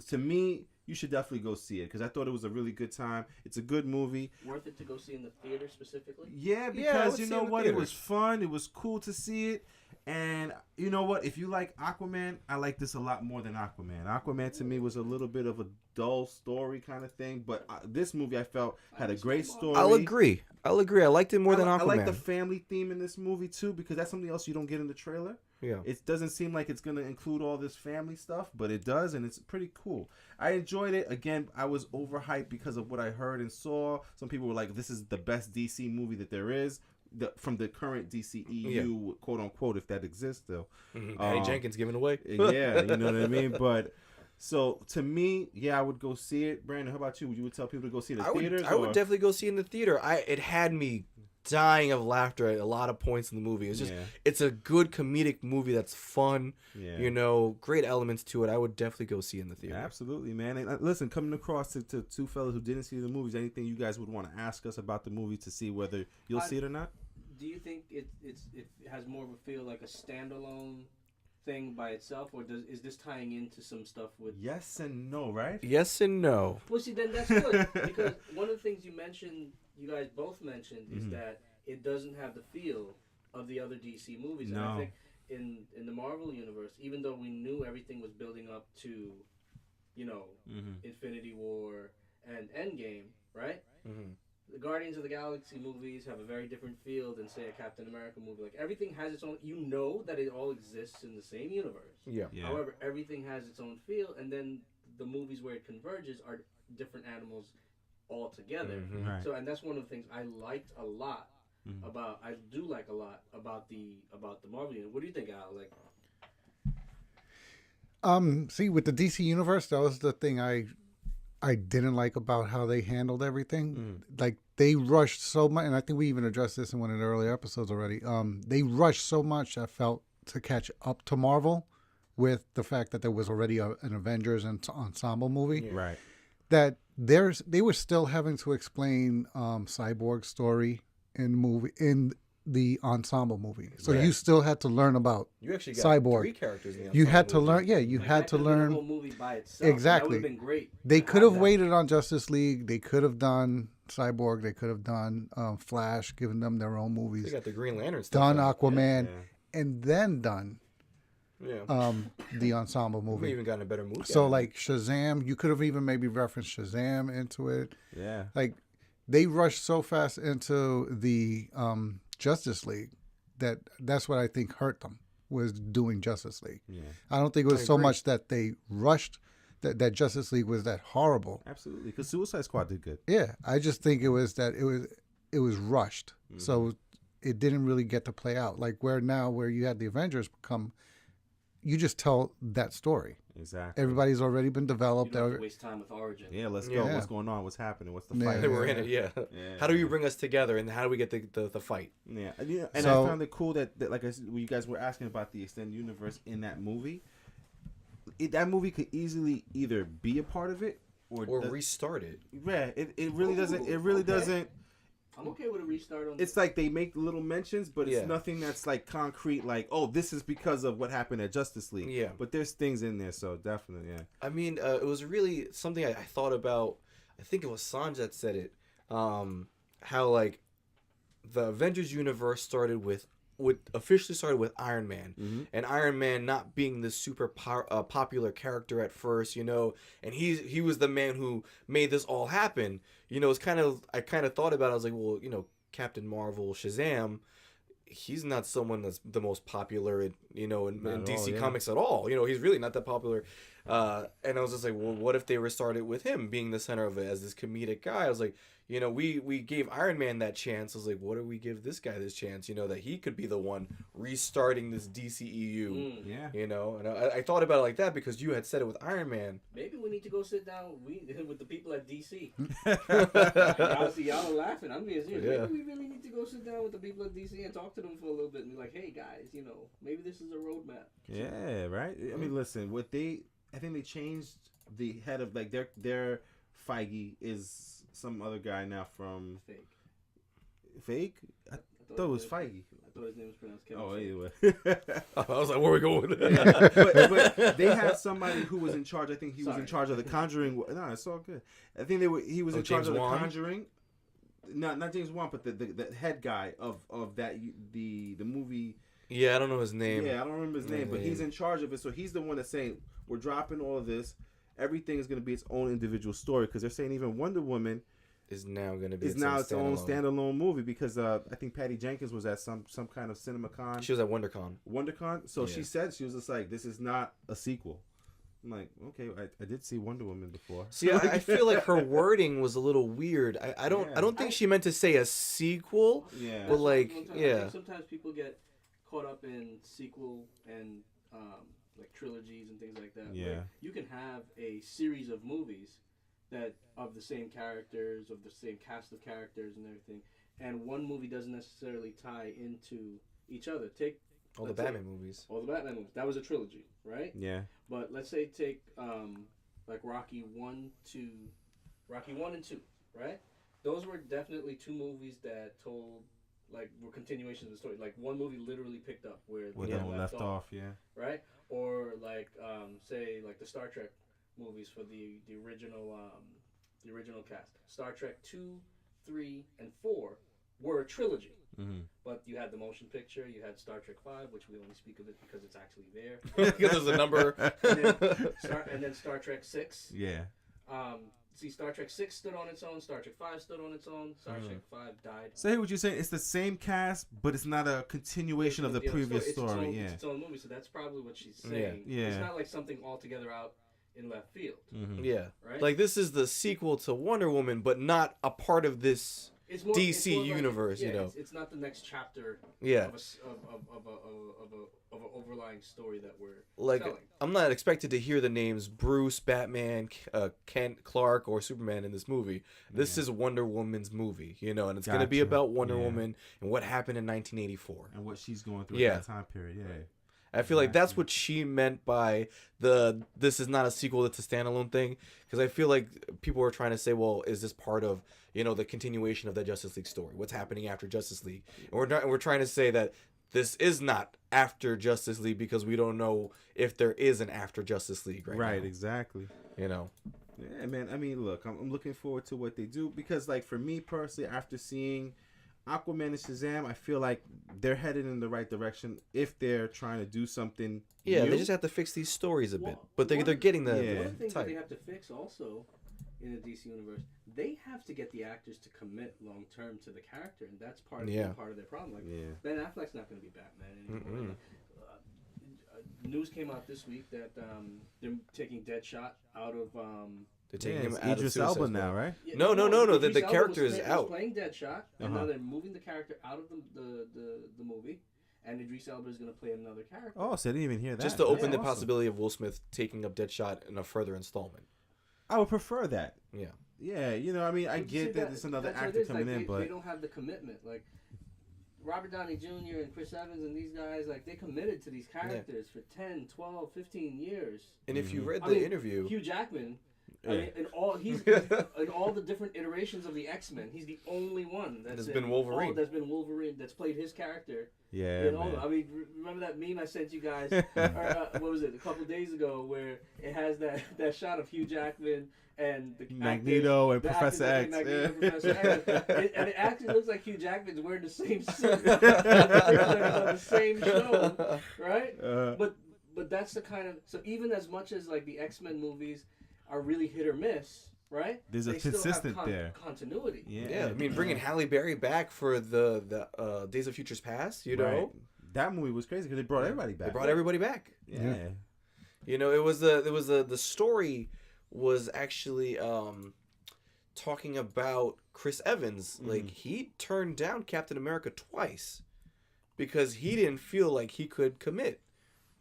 To me, you should definitely go see it because I thought it was a really good time. It's a good movie. Worth it to go see in the theater specifically. Yeah, I because would you see know it in the what? It theater. was fun. It was cool to see it. And you know what? If you like Aquaman, I like this a lot more than Aquaman. Aquaman to me was a little bit of a dull story kind of thing, but this movie I felt had a great story. I'll agree. I liked it more than Aquaman. I like the family theme in this movie too because that's something else you don't get in the trailer. Yeah. It doesn't seem like it's going to include all this family stuff, but it does, and it's pretty cool. I enjoyed it. Again, I was overhyped because of what I heard and saw. Some people were like, this is the best DC movie that there is. From the current DCEU, quote unquote, if that exists still. Patty Jenkins giving away. Yeah, you know what I mean? But so to me, yeah, I would go see it. Brandon, how about you? Would you tell people to go see it in the theaters? I would definitely go see it in the theater. It had me dying of laughter at a lot of points in the movie. It's just, Yeah. it's a good comedic movie that's fun. Yeah. You know, great elements to it. I would definitely go see it in the theater. Absolutely, man. And listen, coming across to two fellas who didn't see the movies, anything you guys would want to ask us about the movie to see whether you'll see it or not? Do you think it has more of a feel like a standalone thing by itself, or is this tying into some stuff with? Yes and no, right? Yes and no. Well, see, then that's good because one of the things you guys both mentioned, is that it doesn't have the feel of the other DC movies. And I think in the Marvel universe, even though we knew everything was building up to, you know, Infinity War and Endgame, right? Mm-hmm. The Guardians of the Galaxy movies have a very different feel than, say, a Captain America movie. Like, everything has its own... You know that it all exists in the same universe. Yeah. However, everything has its own feel, and then the movies where it converges are different animals altogether. Mm-hmm. Right. So, and that's one of the things I liked a lot about... I do like a lot about the Marvel universe. What do you think, Al? Like... See, with the DC universe, that was the thing I didn't like about how they handled everything. Like, they rushed so much, and I think we even addressed this in one of the earlier episodes already. They rushed so much, I felt, to catch up to Marvel with the fact that there was already an Avengers and ensemble movie. Yeah. Right. That they were still having to explain Cyborg's story in the ensemble movie. So you still had to learn about You actually got Cyborg. 3 characters in the You had to ensemble movie. learn, you Like, had that to could've been a learn. whole movie by itself. Exactly. That would have been great. They to could have have that. waited on Justice League. They could have done Cyborg. They could have done Flash, given them their own They movies. got the Green Lantern stuff. Done out. Aquaman, Yeah. and then done Yeah. the ensemble We movie. even gotten a better movie. So out of it. like Shazam, you could have even maybe referenced Shazam into it. Yeah. Like, they rushed so fast into the Justice League that's what I think hurt them, was doing Justice League. Yeah. I don't think it was I so agree. much that they rushed that Justice League was that horrible. Absolutely. Because Suicide Squad did good. Yeah, I just think it was that it was rushed, so it didn't really get to play out. Like where you had the Avengers come, you just tell that story. Exactly. Everybody's already been You developed. don't have to waste time with Origin. Yeah, let's go. Yeah. What's going on? What's happening? What's the Yeah. fight? They were in it, yeah. Yeah. How do you bring us together, and how do we get the fight? Yeah, and So- I found it cool that like I said, when you guys were asking about the extended universe in that movie, that movie could easily either be a part of it or Restart it. yeah, it really doesn't. It really okay. doesn't. I'm okay with a restart on It's like they make little mentions, but it's Yeah. nothing that's like concrete. Like, oh, this is because of what happened at Justice League. Yeah. but there's things in there, so definitely, yeah. I mean, it was really something I thought about. I think it was Sanj that said it. How like the Avengers universe officially started with Iron Man, and Iron Man not being the super popular character at first, you know, and he was the man who made this all happen. You know, I kind of thought about it. I was like, well, you know, Captain Marvel, Shazam, he's not someone that's the most popular, in Not at DC all, yeah. Comics at all. You know, he's really not that popular. And I was just like, well, what if they restarted with him being the center of it as this comedic guy? I was like, you know, we gave Iron Man that chance. I was like, what do we give this guy this chance? You know, that he could be the one restarting this DCEU. Yeah. You know, and I thought about it like that because you had said it with Iron Man. Maybe we need to go sit down with the people at DC. Y'all are laughing. I'm being serious. Yeah. Maybe we really need to go sit down with the people at DC and talk to them for a little bit and be like, hey guys, you know, maybe this is a roadmap. Yeah, right. I mean, listen, I think they changed the head of like their Feige is some other guy now from Fake. I thought it was Feige. I thought his name was pronounced Kevin. Oh, Feige. anyway. I was like, where are we going with Yeah, that? but they had somebody who was in charge. I think he was in Sorry. charge of the Conjuring. No, it's all good. I think he was Oh, in charge James of the Wan? Conjuring. Not James Wan, but the head guy of that the movie. Yeah, I don't know his name. Yeah, I don't remember his name, but he's in charge of it. So he's the one that's saying we're dropping all of this. Everything is going to be its own individual story because they're saying even Wonder Woman Is now going to be is now its own standalone movie because I think Patty Jenkins was at some kind of CinemaCon. She was at WonderCon. WonderCon. So Yeah. she said she was just like, this is not a sequel. I'm like, okay, I did see Wonder Woman before. See, I feel like her wording was a little weird. I don't think she meant to say a sequel. Yeah. But like, I yeah. think sometimes people get caught up in sequel and like trilogies and things like that. Yeah. where you can have a series of movies that of the same characters, of the same cast of characters and everything, and one movie doesn't necessarily tie into each other. Take All the let's say- Batman movies. all the Batman movies. That was a trilogy, right? Yeah. But let's say take like Rocky 1 and 2, right? Those were definitely two movies that told like were continuations of the story. Like one movie literally picked up where Where the they other left off. Yeah. right? Or like say like the Star Trek movies for the original cast. Star Trek 2, 3, and 4 were a trilogy. Mm-hmm. But you had the motion picture, you had Star Trek 5, which we only speak of it because it's actually there. Because there's a number. And then Star Trek 6. Yeah. See, Star Trek 6 stood on its own, Star Trek 5 stood on its own, Star Trek 5 died. So here what you're saying, it's the same cast, but it's not a continuation of the previous story. It's its own movie, so that's probably what she's saying. Yeah. It's not like something altogether out in left field. Mm-hmm. Yeah. Right? Like this is the sequel to Wonder Woman, but not a part of this It's more, DC it's more like- universe, yeah, you know. It's not the next chapter Yeah. of a overlying story that we're Like telling. I'm not expected to hear the names Bruce, Batman, Kent, Clark, or Superman in this movie. This is Wonder Woman's movie, you know, and it's gonna be Gotcha. about Wonder Yeah. Woman and what happened in 1984. And what she's going through Yeah. at that time period. Yeah. I feel like that's Exactly. what she meant by this is not a sequel, it's a standalone thing. Because I feel like people are trying to say, well, is this part of, you know, the continuation of the Justice League story? What's happening after Justice League? And we're trying to say that this is not after Justice League because we don't know if there is an after Justice League right now. Exactly. You know? Yeah, man. I mean, look, I'm looking forward to what they do because, like, for me personally, after seeing Aquaman and Shazam, I feel like they're headed in the right direction if they're trying to do something. Yeah, new. they just have to fix these stories a bit. Well, But they're getting the Yeah. One of the things that type. they have to fix also in the DC universe, they have to get the actors to commit long term to the character, and that's part of their problem. Like Yeah. Ben Affleck's not going to be Batman anymore. News came out this week that they're taking Deadshot out of. They're taking Yeah, him it's out Idris of Suicide Elba Squad. now, right? Yeah, No, the Idris Elba character was is was out. playing Deadshot, and Uh-huh. now they're moving the character out of the movie, and Idris Elba is going to play another character. Oh, so I didn't even hear that. Just to open That's the awesome. possibility of Will Smith taking up Deadshot in a further installment. I would prefer that. Yeah. Yeah, you know, I mean, I But you see get that there's another that's what it actor is, coming like, in, they but don't have the commitment. Like Robert Downey Jr. and Chris Evans and these guys, like they committed to these characters for 10, 12, 15 years. And if you read I the mean, interview, Hugh Jackman, I Yeah. mean, in all the different iterations of the X-Men, he's the only one That's in been Wolverine. all that's been Wolverine, that's played his character. yeah, In all, man. I mean, remember that meme I sent you guys? What was it? A couple days ago, where it has that shot of Hugh Jackman and the Magneto and the Professor actors X. that play Magneto Yeah. and Professor X. And it actually looks like Hugh Jackman's wearing the same suit. Like on the same show, right? But that's the kind of, so even as much as like the X-Men movies are really hit or miss, right? There's a they still have consistent there. continuity. yeah, I mean, bringing Halle Berry back for the Days of Futures Past, you know, Right. That movie was crazy because they brought everybody back. they brought everybody back. Yeah. You know, the story was actually talking about Chris Evans. Like he turned down Captain America twice because he didn't feel like he could commit.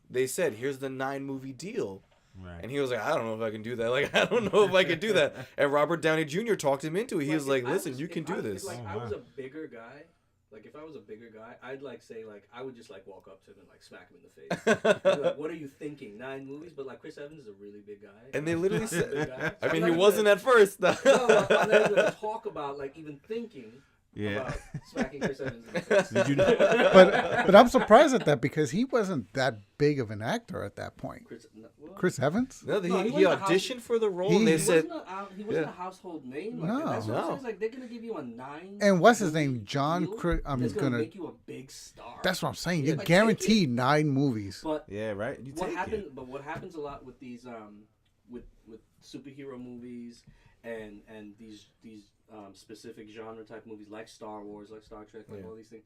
They said, "Here's the 9-movie deal." Right. And he was like, I don't know if I can do that. Like, I don't know if I can do that. And Robert Downey Jr. talked him into it. He was like, listen, you can do this. Like, Oh, I was wow. a bigger guy. Like, if I was a bigger guy, I'd like say, like, I would just like walk up to him and like smack him in the face. I'd be like, what are you thinking? 9 movies? But like, Chris Evans is a really big guy. And they literally He's a big said, guy. I mean, I'm he not wasn't even- at first. No, I'm not even going to talk about like even thinking Yeah. about smacking Chris Evans in the face. Did you know? But I'm surprised at that because he wasn't that big of an actor at that point. Chris Evans? No, No, he he wasn't a auditioned for the role, He- and they He said, He wasn't a household name. Like No. that. That's what I'm No. saying. It's like they're gonna give you a 9. And what's his movie name? John deal Chris. I'm that's gonna gonna. make you a big star. That's what I'm saying. Yeah, You're like, guaranteed 9 movies. But Yeah, right. You what take happens? it. But what happens a lot with these with superhero movies and these specific genre type movies like Star Wars, like Star Trek, like Yeah. all these things.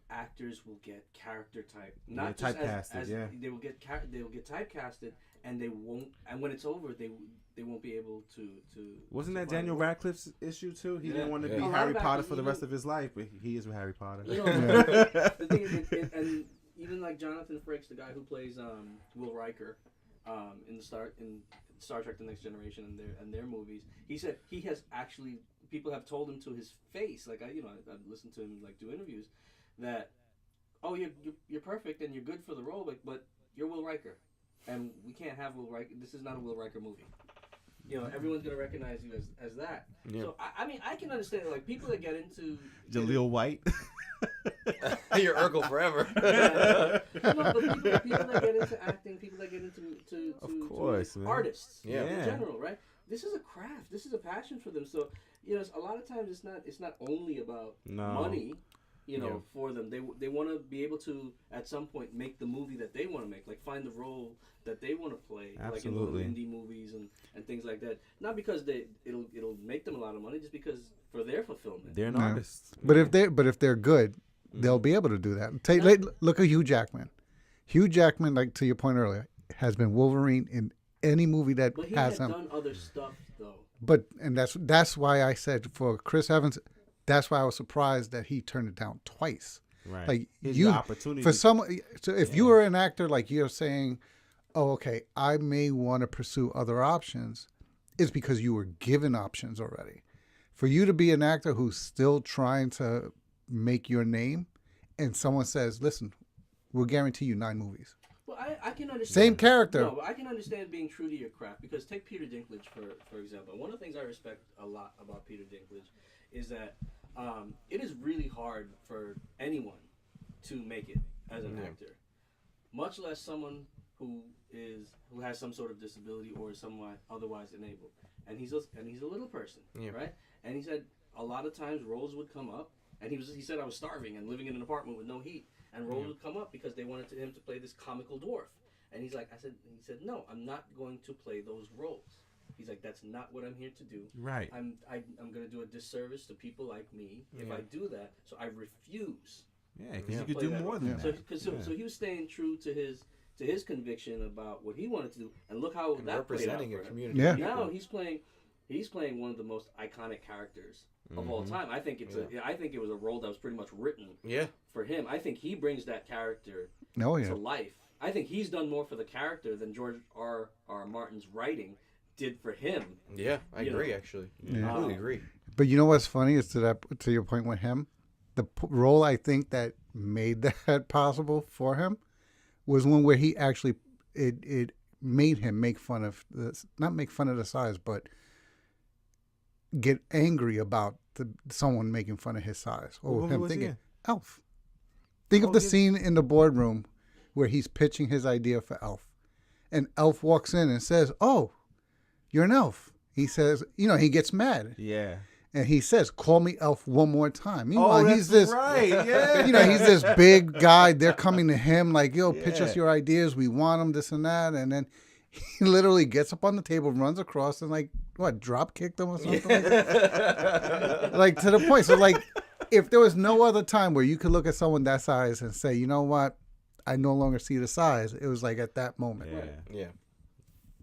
Actors will get character type, not Yeah, just typecasted, as yeah. they will get typecasted, and they won't. And when it's over, they won't be able to. Wasn't to that find Daniel work. Radcliffe's issue too? He Yeah. didn't want to Yeah. be A lot Harry of Potter actors, for the even- rest of his life, but he is Harry Potter. You know, the thing is, and even like Jonathan Frakes, the guy who plays Will Riker in Star Trek: The Next Generation and their movies, he said he has actually people have told him to his face, like I've listened to him like do interviews, that you're perfect and you're good for the role, but you're Will Riker, and we can't have Will Riker. This is not a Will Riker movie. Everyone's gonna recognize you as that. Yeah. So I mean, I can understand like people that get into Jaleel White. You're Urkel forever. No, but people that get into acting, people that get into of course, to artists, yeah, in general, right? This is a craft. This is a passion for them. So a lot of times it's not only about money. For them, they want to be able to at some point make the movie that they want to make, like find the role that they want to play, Absolutely. like in indie movies and things like that. Not because it'll make them a lot of money, just because for their fulfillment. They're an artist. But if they're good, they'll be able to do that. Look at Hugh Jackman. Hugh Jackman, like to your point earlier, has been Wolverine in any movie that but he has had him. done other stuff though. And that's why I said for Chris Evans. That's why I was surprised that he turned it down twice. Right. Like the opportunity for someone. So if you were an actor, like you're saying, oh, okay, I may want to pursue other options, it's because you were given options already. For you to be an actor who's still trying to make your name, and someone says, "Listen, we'll guarantee you 9 movies." Well, I can understand. Same character. No, but I can understand being true to your craft because take Peter Dinklage for example. One of the things I respect a lot about Peter Dinklage is that it is really hard for anyone to make it as an actor, much less someone who has some sort of disability or is somewhat otherwise enabled. And he's a little person, right? And he said a lot of times roles would come up, and he said I was starving and living in an apartment with no heat, and roles would come up because they wanted him to play this comical dwarf. And he said, no, I'm not going to play those roles. He's like, that's not what I'm here to do. Right. I'm going to do a disservice to people like me if I do that. So I refuse. Yeah, because you could do more than that. So he was staying true to his conviction about what he wanted to do, and look how that played out for him. Community. Yeah. Now he's playing one of the most iconic characters of all time. I think I think it was a role that was pretty much written for him. I think he brings that character to life. I think he's done more for the character than George R. Martin's writing did for him. Yeah, I agree. Actually, I completely agree. But you know what's funny is to your point with him, the role I think that made that possible for him was one where he actually it made him make fun of not make fun of the size, but get angry about someone making fun of his size or him thinking Elf. Think of the scene in the boardroom where he's pitching his idea for Elf, and Elf walks in and says, "Oh, you're an elf." He says, he gets mad. Yeah. And he says, "Call me Elf one more time." Meanwhile, that's he's this, right. Yeah. he's this big guy. They're coming to him like, "Yo, pitch us your ideas. We want them, this and that." And then he literally gets up on the table, runs across, and drop kicked them or something. Like to the point. So if there was no other time where you could look at someone that size and say, "You know what? I no longer see the size." It was like at that moment. Yeah. Right. Yeah.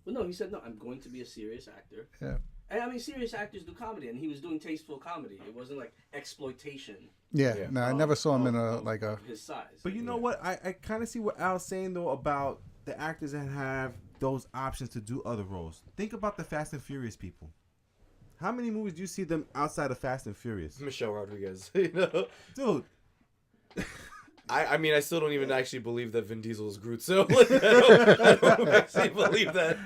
Well, no, he said, "No, I'm going to be a serious actor." Yeah. And I mean, serious actors do comedy, and he was doing tasteful comedy. It wasn't like exploitation. Yeah. No, I never saw him in of a his size. But you know what? I kind of see what Al's saying, though, about the actors that have those options to do other roles. Think about the Fast and Furious people. How many movies do you see them outside of Fast and Furious? Michelle Rodriguez. Dude. I mean, I still don't even actually believe that Vin Diesel is Groot. So I don't actually believe that,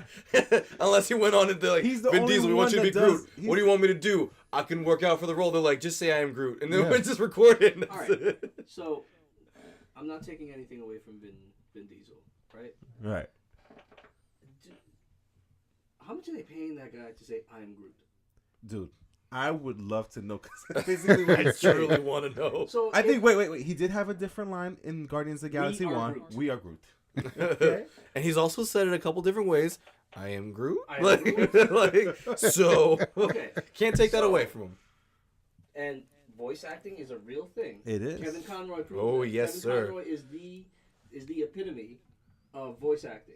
unless he went on and they're like, He's the Vin only Diesel, we want you to be one that Groot. does- What do you want me to do? I can work out for the role. They're like, just say I am Groot, and then we just record it. All right. So I'm not taking anything away from Vin Diesel, right? Right. How much are they paying that guy to say I'm Groot? Dude, I would love to know, because that's basically what I he's saying. truly want to know. So I think, wait. He did have a different line in Guardians of the Galaxy We are 1. Groot. We are Groot. Okay? And he's also said it a couple different ways. I am Groot. I am Groot. So Okay. can't take that away from him. And voice acting is a real thing. It is. Kevin Conroy proved Oh, it. yes, Kevin sir. Conroy is the epitome of voice acting.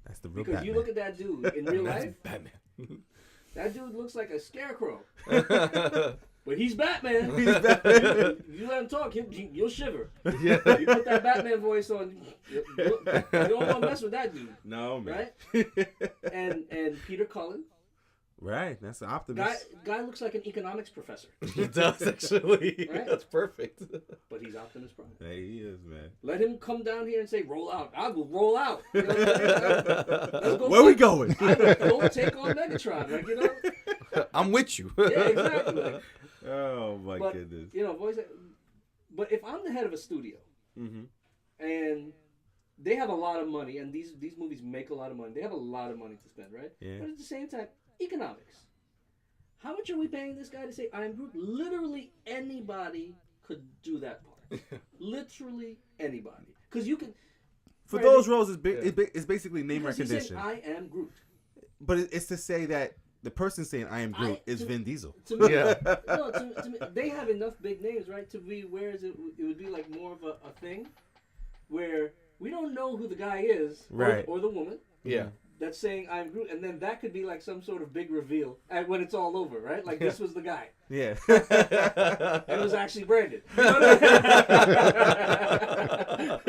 That's the real Because Batman. you look at that dude in real life, Batman. that dude looks like a scarecrow. But he's Batman. He's Batman. You let him talk, you'll shiver. Yeah. You put that Batman voice on, you don't want to mess with that dude. No, man. Right? And Peter Cullen, Right, that's an optimist. Guy looks like an economics professor, He does actually. Right? That's perfect. but he's Optimus Prime. Hey, he is, man. Let him come down here and say, "Roll out." I will roll out. You know what I'm saying? Let's go Where we fight. going? I will go take on Megatron. Like, you know? I'm with you. Yeah, exactly. Like, Oh my but goodness. you know, but if I'm the head of a studio Mm-hmm. and they have a lot of money, and these movies make a lot of money, they have a lot of money to spend, right? Yeah. But at the same time, economics. How much are we paying this guy to say I am Groot? Literally anybody could do that part. Literally anybody, because you can. For for those any- roles, it's basically name because he's saying, recognition. I am Groot. But it's to say that the person saying I am Groot is to- Vin Diesel. To me, Yeah. no, to me, they have enough big names, right? To be whereas it would be like more of a thing where we don't know who the guy is, Right. or the woman Yeah. that's saying I'm Groot, and then that could be like some sort of big reveal when it's all over, right? Like this was the guy, Yeah. and it was actually Brandon. You know what I mean?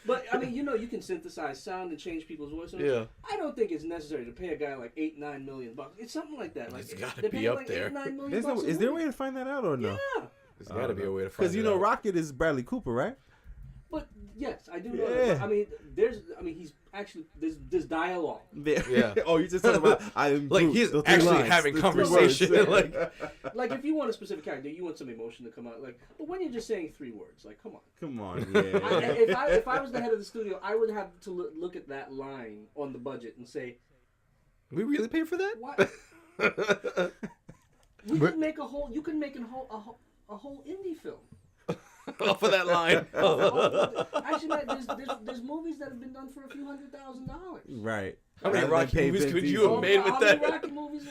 But I mean, you can synthesize sound and change people's voices. Yeah. I don't think it's necessary to pay a guy like $8-9 million. It's something like that. Like It's gotta they're be paying up like there. $8-9 million. There's no. Is there a way to find that out or no? Yeah. There's got to be a way to find Because you know out. Rocket is Bradley Cooper, right? But yes, I do know Yeah. that. But, he's actually there's dialogue. Yeah. Oh, you just talking about I am Like, Groot, he's the three actually lines, having the 3 conversation, words. like- Like if you want a specific character, you want some emotion to come out. Like, but when you're just saying 3 words, like, come on. Come on, If I was the head of the studio, I would have to look at that line on the budget and say, We really pay for that? what? We But- could make a whole. You can make a whole indie film. Off of that line. Actually, like, there's movies that have been done for a few $100,000. Right. How many Rather than Rocky pay movies Vin could Diesel. you have made with How many that? Rocky movies?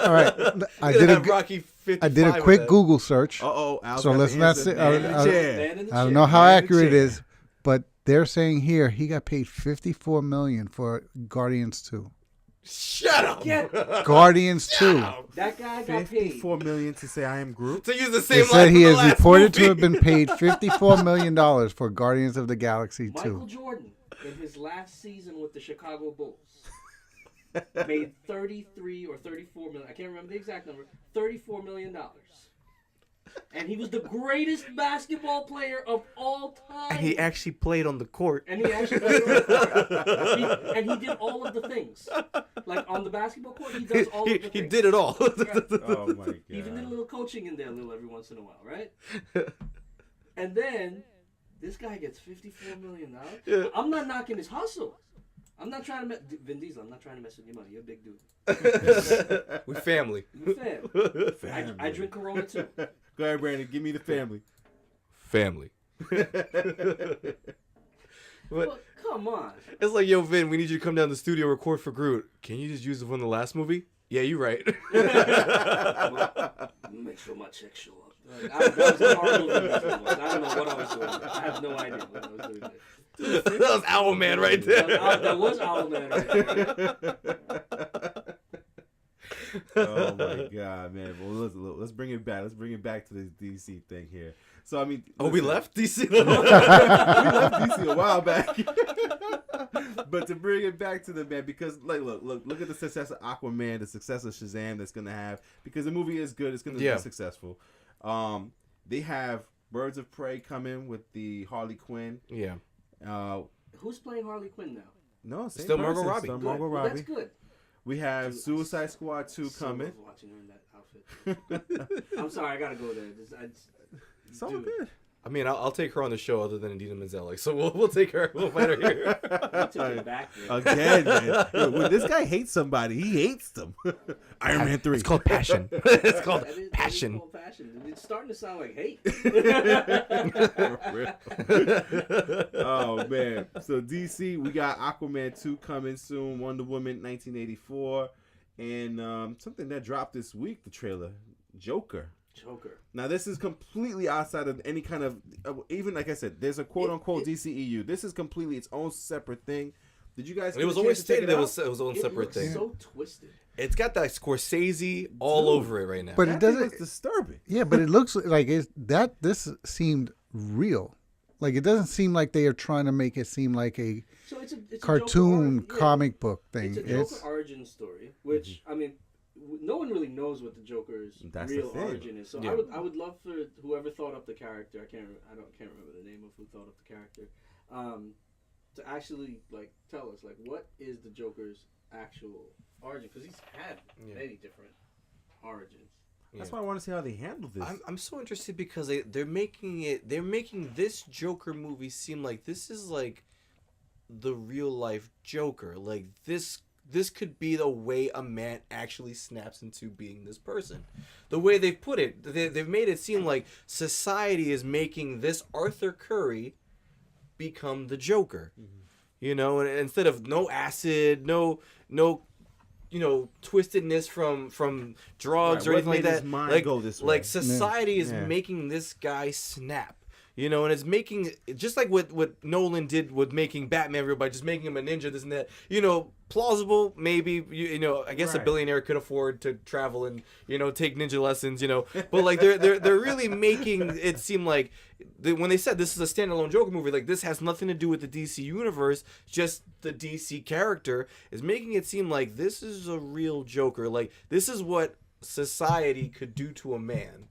All right, I You did have a Rocky 55 I did a with quick that. Google search. Uh-oh. Al's So got let's the not answer. say- Man in the chair. Man in the I don't chair. know how Man in the accurate it chair. is, but they're saying here he got paid $54 million for Guardians 2. Shut up. Get Guardians 2. that guy got paid. $54 million to say I am Groot. To use the They same said line he from is the last reported to movie. have been paid $54 million for Guardians of the Galaxy Michael 2. Jordan, in his last season with the Chicago Bulls, made 33 or 34 million. I can't remember the exact number. $34 million. And he was the greatest basketball player of all time. And he actually played on the court. And he actually played on the court. And he did all of the things. Like on the basketball court, he does all of the things. He did it all. Oh, my God. He even did a little coaching in there every once in a while, right? And then this guy gets $54 million. Yeah. I'm not knocking his hustle. I'm not trying to mess Vin Diesel. I'm not trying to mess with your money. You're a big dude. We family. You're a fan. I drink Corona too. Go ahead, Brandon. Give me the family. Family. But come on. It's like, yo, Vin, we need you to come down to the studio record for Groot. Can you just use the one in the last movie? Yeah, you're right. Make sure my check show up. That was a horrible Vin Diesel voice. I don't know what I was doing. I have no idea what I was doing there. That was Owlman right there. That was Owlman right there. Oh my God, man! Well, let's bring it back. Let's bring it back to this DC thing here. So I mean, Oh, we listen, left DC? we left DC a while back, but to bring it back to the man, because like, look at the success of Aquaman, the success of Shazam that's gonna have, because the movie is good. It's gonna Yeah. be successful. They have Birds of Prey coming with the Harley Quinn. Yeah. Who's playing Harley Quinn now? No, same Still Margot person, Robbie. Still Good. Margot Well, Robbie. that's good. We have Dude, Suicide Squad 2 So coming. love watching her in that outfit. I'm sorry, I gotta go there. It's all dude, good. I mean, I'll take her on the show other than Idina Menzel. Like, so we'll take her. We'll find her here. You took it back, man. Again, man. When this guy hates somebody, he hates them. Iron Man 3. It's called passion. It's called That is passion. called passion. It's starting to sound like hate. Oh, man. So, DC, we got Aquaman 2 coming soon. Wonder Woman 1984. And something that dropped this week, the trailer, Joker. Joker. Now, this is completely outside of any kind of, even like I said, there's a quote-unquote DCEU. This is completely its own separate thing. Did you guys It was always stated it was its own It separate looks thing. so twisted. It's got that Scorsese all Dude. over it right now. But That it thing doesn't. looks disturbing. Yeah, but it looks like this seemed real. Like it doesn't seem like they are trying to make it seem like a So it's a cartoon Joker comic book thing. It's a Joker origin story, which I mean, no one really knows what the Joker's That's the real thing. origin is. So Yeah. I would love for whoever thought up the character. I can't remember the name of who thought up the character. To actually like tell us like what is the Joker's actual origin, because he's had many different origins. That's why I want to see how they handle this. I'm so interested because they're making this Joker movie seem like this is like the real life Joker. Like this could be the way a man actually snaps into being this person. The way they've put it, they've made it seem like society is making this Arthur Curry become the Joker. You know, and instead of no acid, no twistedness from drugs Right, or what anything like made his that. mind Like go this way? like society is Yeah. making this guy snap. You know, and it's making, just like what Nolan did with making Batman real by just making him a ninja, this and that. You know, plausible, maybe. You know, I guess a Right. billionaire could afford to travel and, you know, take ninja lessons, you know. But, like, they're really making it seem like, when they said this is a standalone Joker movie, like, this has nothing to do with the DC universe, just the DC character, is making it seem like this is a real Joker. Like, this is what society could do to a man.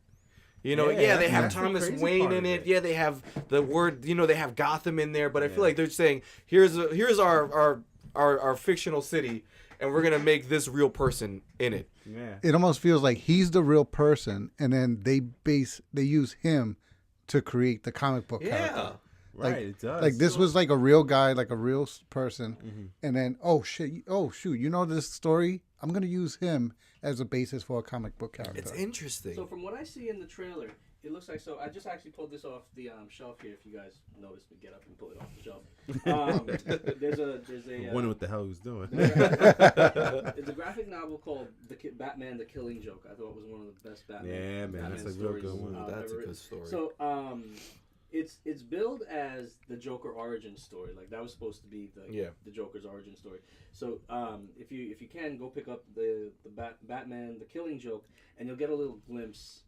You know, Yeah, they have that's the Thomas crazy Wayne part in of it. it. Yeah, they have the word. You know, they have Gotham in there. But I Yeah. feel like they're saying, here's our fictional city, and we're gonna make this real person in it. Yeah. It almost feels like he's the real person, and then they use him to create the comic book character. Right, Like- it does. Like this was like a real guy, like a real person, Mm-hmm. and then oh shoot, you know this story? I'm gonna use him as a basis for a comic book character. It's interesting. So from what I see in the trailer, it looks like, so I just actually pulled this off the shelf here. If you guys noticed me get up and pull it off the shelf, there's a wondering what the hell he was doing. it's a graphic novel called Batman: The Killing Joke. I thought it was one of the best Batman. Yeah, man, Batman that's a real stories, good one. That's a ever good story. So it's billed as the Joker origin story. Like that was supposed to be the Joker's origin story. So if you can go pick up the Batman: The Killing Joke, and you'll get a little glimpse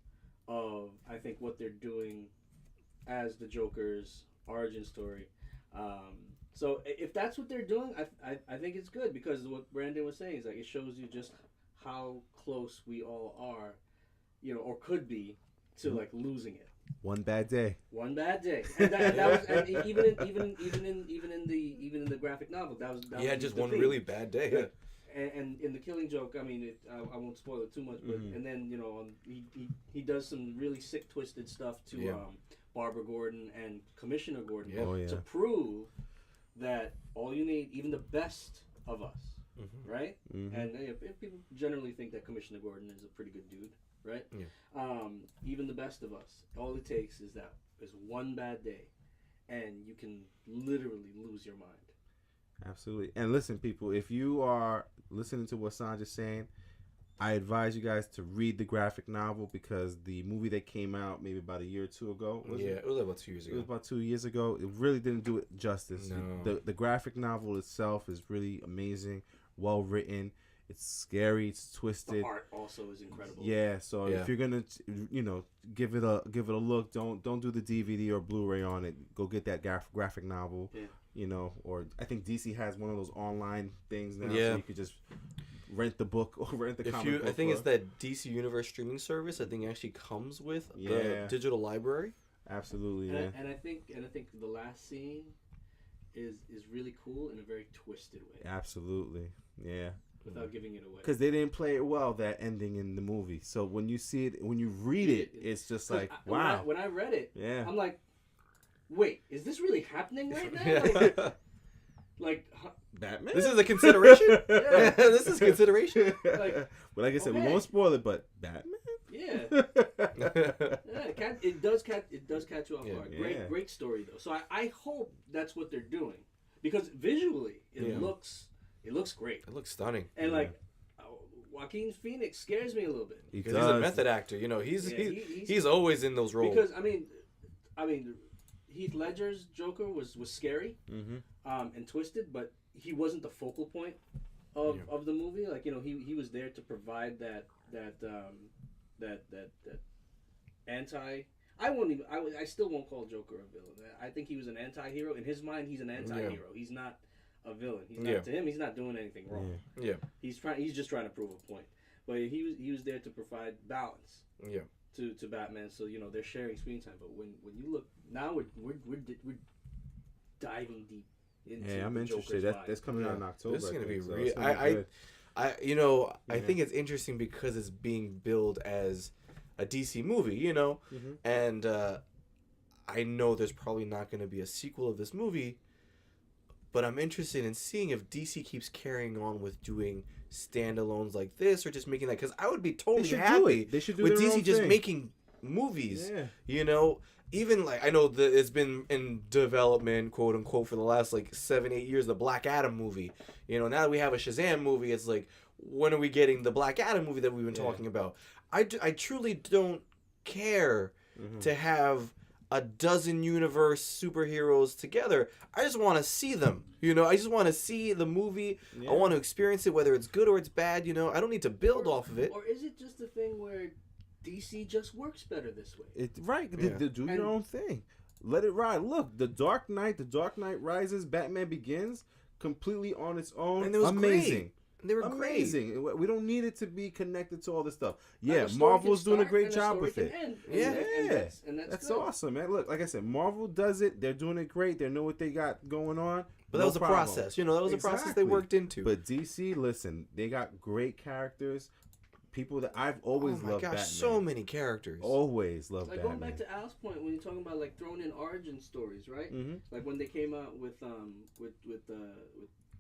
of, I think, what they're doing as the Joker's origin story. So if that's what they're doing, I think it's good, because what Brandon was saying is like it shows you just how close we all are, you know, or could be, to like losing it. One bad day. One bad day, and that was, and even in the graphic novel, that was just the one theme. really bad day. Yeah. And in The Killing Joke, I mean, I won't spoil it too much, but and then, you know, he does some really sick, twisted stuff to Barbara Gordon and Commissioner Gordon Oh, yeah. to prove that all you need, even the best of us, right? Mhm. And people generally think that Commissioner Gordon is a pretty good dude, right? Yeah. Even the best of us, all it takes is one bad day, and you can literally lose your mind. Absolutely. And listen, people, if you are listening to what Sanja's saying, I advise you guys to read the graphic novel, because the movie that came out maybe about a year or two ago, It was about 2 years it ago. was about 2 years ago. It really didn't do it justice. No. The graphic novel itself is really amazing, well written. It's scary. It's The twisted. art also is incredible. Yeah. So Yeah. if you're gonna, give it a look, don't do the DVD or Blu-ray on it. Go get that graphic novel. Yeah. You know, or I think DC has one of those online things now, Yeah. so you could just rent the book or rent the comic book. I think it's that DC Universe streaming service. I think it actually comes with the Yeah. digital library. Absolutely, And, yeah. and I think the last scene is really cool in a very twisted way, Absolutely, yeah. without giving it away. Because they didn't play it well, that ending in the movie. So when you see it, when you read it, it's just 'Cause like, when wow. I read it, Yeah. I'm like, wait, is this really happening right now? Huh, Batman? This is a consideration. Yeah. This is consideration. like, But like I said, we okay. won't spoil it, but Batman? yeah, it does catch you off Yeah. guard. Yeah. Great story though. So I hope that's what they're doing, because visually it looks great, It looks stunning. and Joaquin Phoenix scares me a little bit. He Because he's a method actor. You know, he's always in those roles. Because I mean, Heath Ledger's Joker was scary, Mm-hmm. and twisted, but he wasn't the focal point of the movie. Like, you know, he was there to provide that anti. I still won't call Joker a villain. I think he was an anti-hero. In his mind, he's an anti-hero. He's not a villain. He's not, to him, he's not doing anything wrong. Yeah. He's just trying to prove a point. but he was there to provide balance. Yeah. To Batman, so they're sharing screen time. But when you look now, we're diving deep into Yeah, I'm the interested. Joker's mind. That's coming out in October. This is I gonna be think, so real. it's gonna be good. I think it's interesting because it's being billed as a DC movie, and I know there's probably not going to be a sequel of this movie, but I'm interested in seeing if DC keeps carrying on with doing standalones like this or just making that, because I would be totally happy They should do with their DC own just thing. making movies. Yeah. Even like I know that it's been in development, quote unquote, for the last like 7-8 years. The Black Adam movie. Now that we have a Shazam movie, it's like, when are we getting the Black Adam movie that we've been talking about? I truly don't care to have a dozen universe superheroes together. I just want to see them. I just want to see the movie. Yeah. I want to experience it, whether it's good or it's bad. I don't need to build off of it. Or is it just a thing where DC just works better this way? Right. Yeah. They do their own thing. Let it ride. Look, The Dark Knight Rises, Batman Begins, completely on its own. And it was amazing. great. They were amazing. We don't need it to be connected to all this stuff. Like, Yeah, a story Marvel's can doing a start great and job story with can it. end. Yeah, And that's that's good. awesome, man. Look, like I said, Marvel does it. They're doing it great. They know what they got going on. But that was a process. That was a process they Exactly. worked into. But DC, listen, they got great characters. People that I've always oh my loved. gosh, Batman. so many characters. Always loved Like Batman. going back to Al's point when you're talking about like throwing in origin stories, right? Mm-hmm. Like when they came out with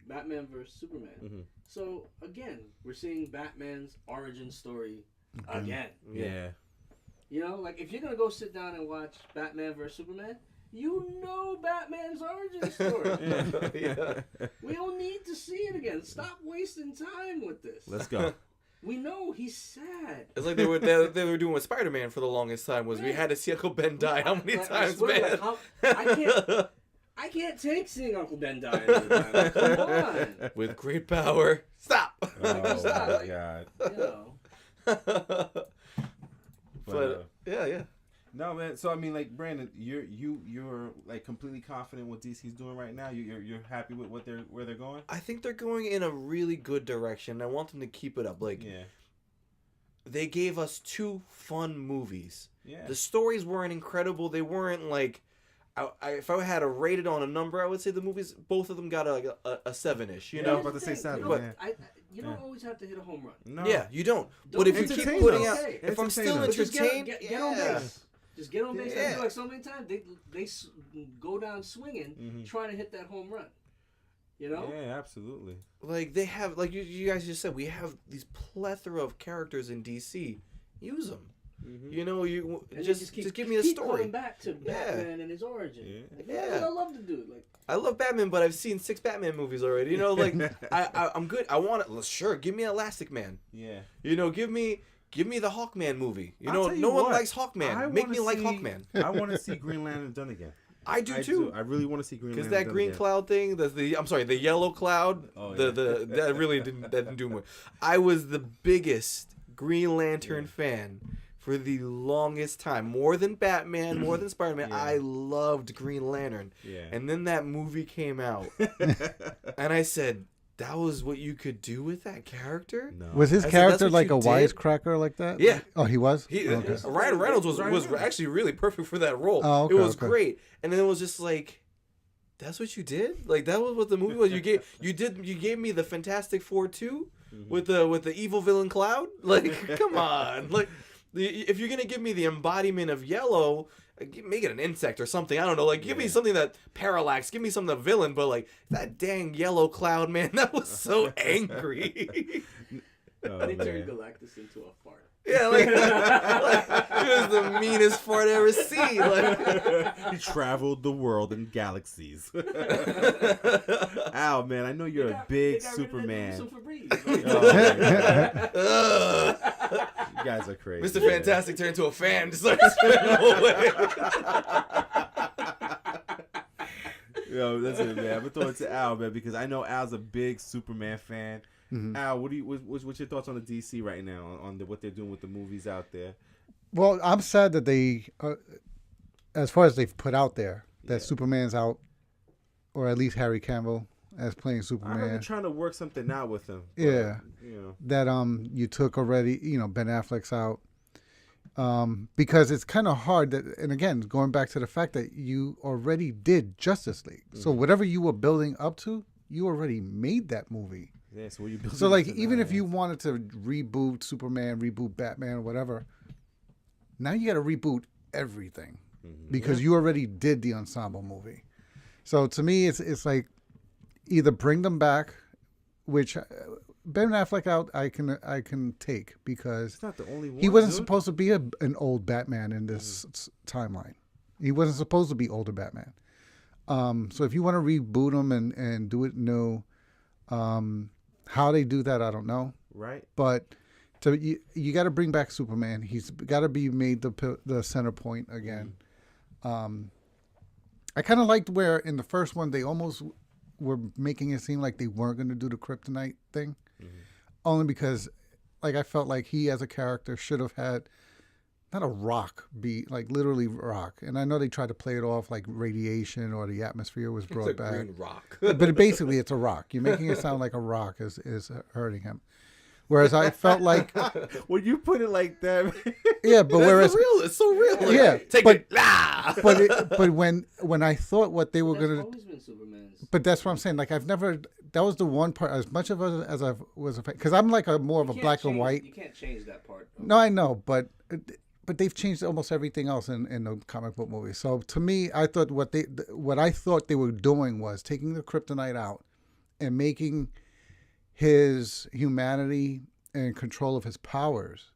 Batman versus Superman. Mm-hmm. So again, we're seeing Batman's origin story again. Yeah. Like if you're gonna go sit down and watch Batman versus Superman, Batman's origin story. Yeah. We don't need to see it again. Stop wasting time with this. Let's go. We know he's sad. It's like they were doing with Spider-Man for the longest time. We had to see Uncle Ben die how many Like, I times, swear, man? like, I can't take seeing Uncle Ben die every time. Come on. With great power. Stop. Oh Stop, my like- god. But yeah. No, man. So I mean, like Brandon, you're like completely confident what DC's doing right now. You're happy with where they're going. I think they're going in a really good direction. I want them to keep it up. Like, Yeah. they gave us 2 fun movies. Yeah. The stories weren't incredible. They weren't like, if I had to rate it on a number, I would say the movies, both of them got a 7-ish. You Yeah, know, I'm about to say seven, You, know, yeah. you don't always have to hit a home run. No. yeah, you don't. Don't But if you keep entertain putting us. out, Okay. if I'm still Entertain us. Just entertained, get on yeah. base. Just get on base. Yeah. I feel like so many times they go down swinging, Mhm. trying to hit that home run. You know? Yeah, absolutely. Like they have, like you guys just said, we have these plethora of characters in DC. Use them. Mm-hmm. You And just give me a keep story. Going back to Batman and his origin. Yeah. Like, Yeah. I love the dude. Like, I love Batman, but I've seen 6 Batman movies already. Like I'm good. I want it. Sure, give me Elastic Man. Yeah. Give me the Hawkman movie. I'll tell you No one what, likes Hawkman. Make me like Hawkman. I want to see Green Lantern done again. I do too. I really want to see Green Because Lantern that done green again. cloud thing, the yellow cloud, Oh, yeah. that really didn't do much. I was the biggest Green Lantern fan for the longest time. More than Batman, more than Spider-Man. Yeah. I loved Green Lantern. Yeah. And then that movie came out, and I said, that was what you could do with that character? No. Was his I said, character "That's like a what you did?" wisecracker like that? Yeah. Oh, he was? He, Okay. Ryan Reynolds was Ryan Reynolds. actually really perfect for that role. Oh, okay, it was okay. great, and then it was just like, that's what you did. Like that was what the movie was. You gave me the Fantastic Four 2 with the evil villain Cloud. Like, come on. Like, if you're gonna give me the embodiment of yellow, make it an insect or something. I don't know. Like, give me something that Parallax. Give me something the villain. But like that dang yellow Cloud, man, that was so angry. Oh, they turned man. Galactus into a fart. Yeah, like it was the meanest fart I ever seen. Like, He traveled the world in galaxies. Al, man, I know you're a big Superman. Oh, man. ugh. You guys are crazy. Mr. man. Fantastic turned into a fan, just like spinning away. Yo, that's it, man. I'm gonna throw it to Al, man, because I know Al's a big Superman fan. Mhm. Al, what's your thoughts on the DC right now on what they're doing with the movies out there? Well, I'm sad that they, as far as they've put out there, that Yeah. Superman's out, or at least Harry Cavill. as playing I Superman. remember trying to work something out with him. But, Yeah. you know. That you took already, Ben Affleck's out. Because it's kind of hard that, and again, going back to the fact that you already did Justice League. So whatever you were building up to, you already made that movie. Yeah, so what you building So like, to even now, if you wanted to reboot Superman, reboot Batman, whatever, now you got to reboot everything because you already did the ensemble movie. So to me, it's like either bring them back, which Ben Affleck out I can take because It's not the only one. he wasn't dude. supposed to be an old Batman in this timeline. He wasn't supposed to be older Batman. So if you want to reboot him and do it new, how they do that, I don't know. Right. But you got to bring back Superman. He's got to be made the center point again. I kind of liked where in the first one they almost were making it seem like they weren't going to do the kryptonite thing, only because, like, I felt like he as a character should have had not a rock be like literally rock. And I know they tried to play it off like radiation or the atmosphere was brought It's a back, green rock. but basically it's a rock. You're making it sound like a rock is hurting him. Whereas I felt like, When you put it like that, yeah, but whereas, real. It's so real. Like, yeah, take but- it. Ah! but when I thought what they were That's gonna, always been Superman's. but that's what I'm saying. Like I've never, that was the one part. As much of it as I was a fan, because I'm like more of a You can't black and change- white. You can't change that part. No, I know, but they've changed almost everything else in the comic book movie. So to me, I thought what I thought they were doing was taking the kryptonite out and making his humanity and control of his powers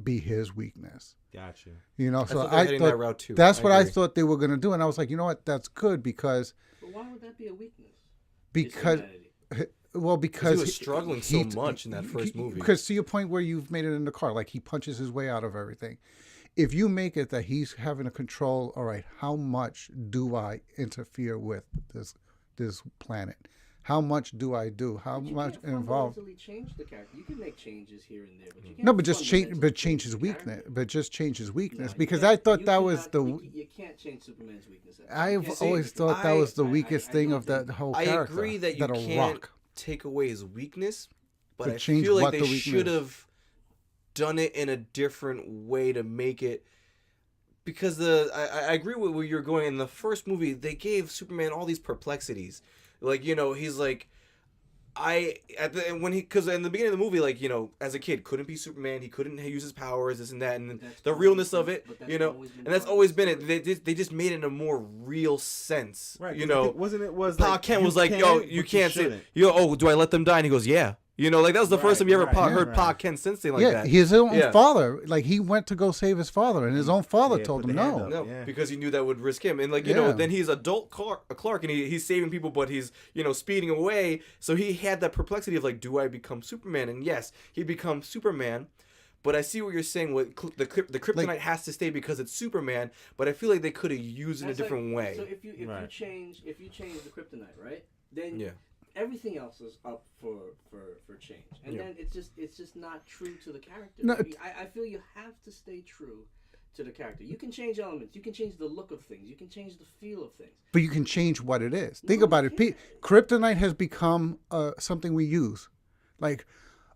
be his weakness. gotcha. You know, so thought they were I heading thought that route too. that's I what I agree. thought they were going to do, and I was like, you know what, that's good because But why would that be a weakness? His because humanity. well because he was struggling so much in that first movie. Because to your point where you've made it in the car, like he punches his way out of everything. If you make it that he's having to control, all right, how much do I interfere with this planet? How much do I do? How But you much can't involved? fundamentally change the character. You can make changes here and there, but you can't. No, but just change, fundamentally but change his the weakness. character. But just change his weakness No, you because can't- I thought you that was cannot- the. You can't change Superman's weakness. I've You can't always change it. thought that was the I- weakest I thing don't of that think- whole I character. agree that you a can't rock. take away his weakness, but But I change feel like what they the weakness should is. have done it in a different way to make it. Because I agree with where you're going. In the first movie, they gave Superman all these perplexities. Like, he's like, because in the beginning of the movie, like, as a kid, couldn't be Superman. He couldn't use his powers, this and that, and That's the always realness been- of it, but that's and always been that's part of always the been it. story. They just made it in a more real sense, Right. 'cause you I know. think- wasn't it was Pa like Kent you was like, can, yo, but you can't say, shouldn't. oh, do I let them die? And he goes, yeah. Like that was the first Right, time you ever right, heard right. Pa Kent say something like Yeah, that. his own Yeah. father. Like he went to go save his father, and his own father Yeah, told put him the hand no. up. No, Yeah. because he knew that would risk him. And like, Yeah. then he's adult Clark and he's saving people, but he's, speeding away. So he had that perplexity of like, do I become Superman? And yes, he becomes Superman. But I see what you're saying. With the kryptonite has to stay because it's Superman. But I feel like they could have used it in a That's like- different way. So if you Right. change the kryptonite, right? Then Yeah. everything else is up for change, and Yeah. then it's just not true to the character. No, I feel you have to stay true to the character. You can change elements. You can change the look of things. You can change the feel of things. But you can change what it is. Think No, about you it. can't. Kryptonite has become something we use. Like,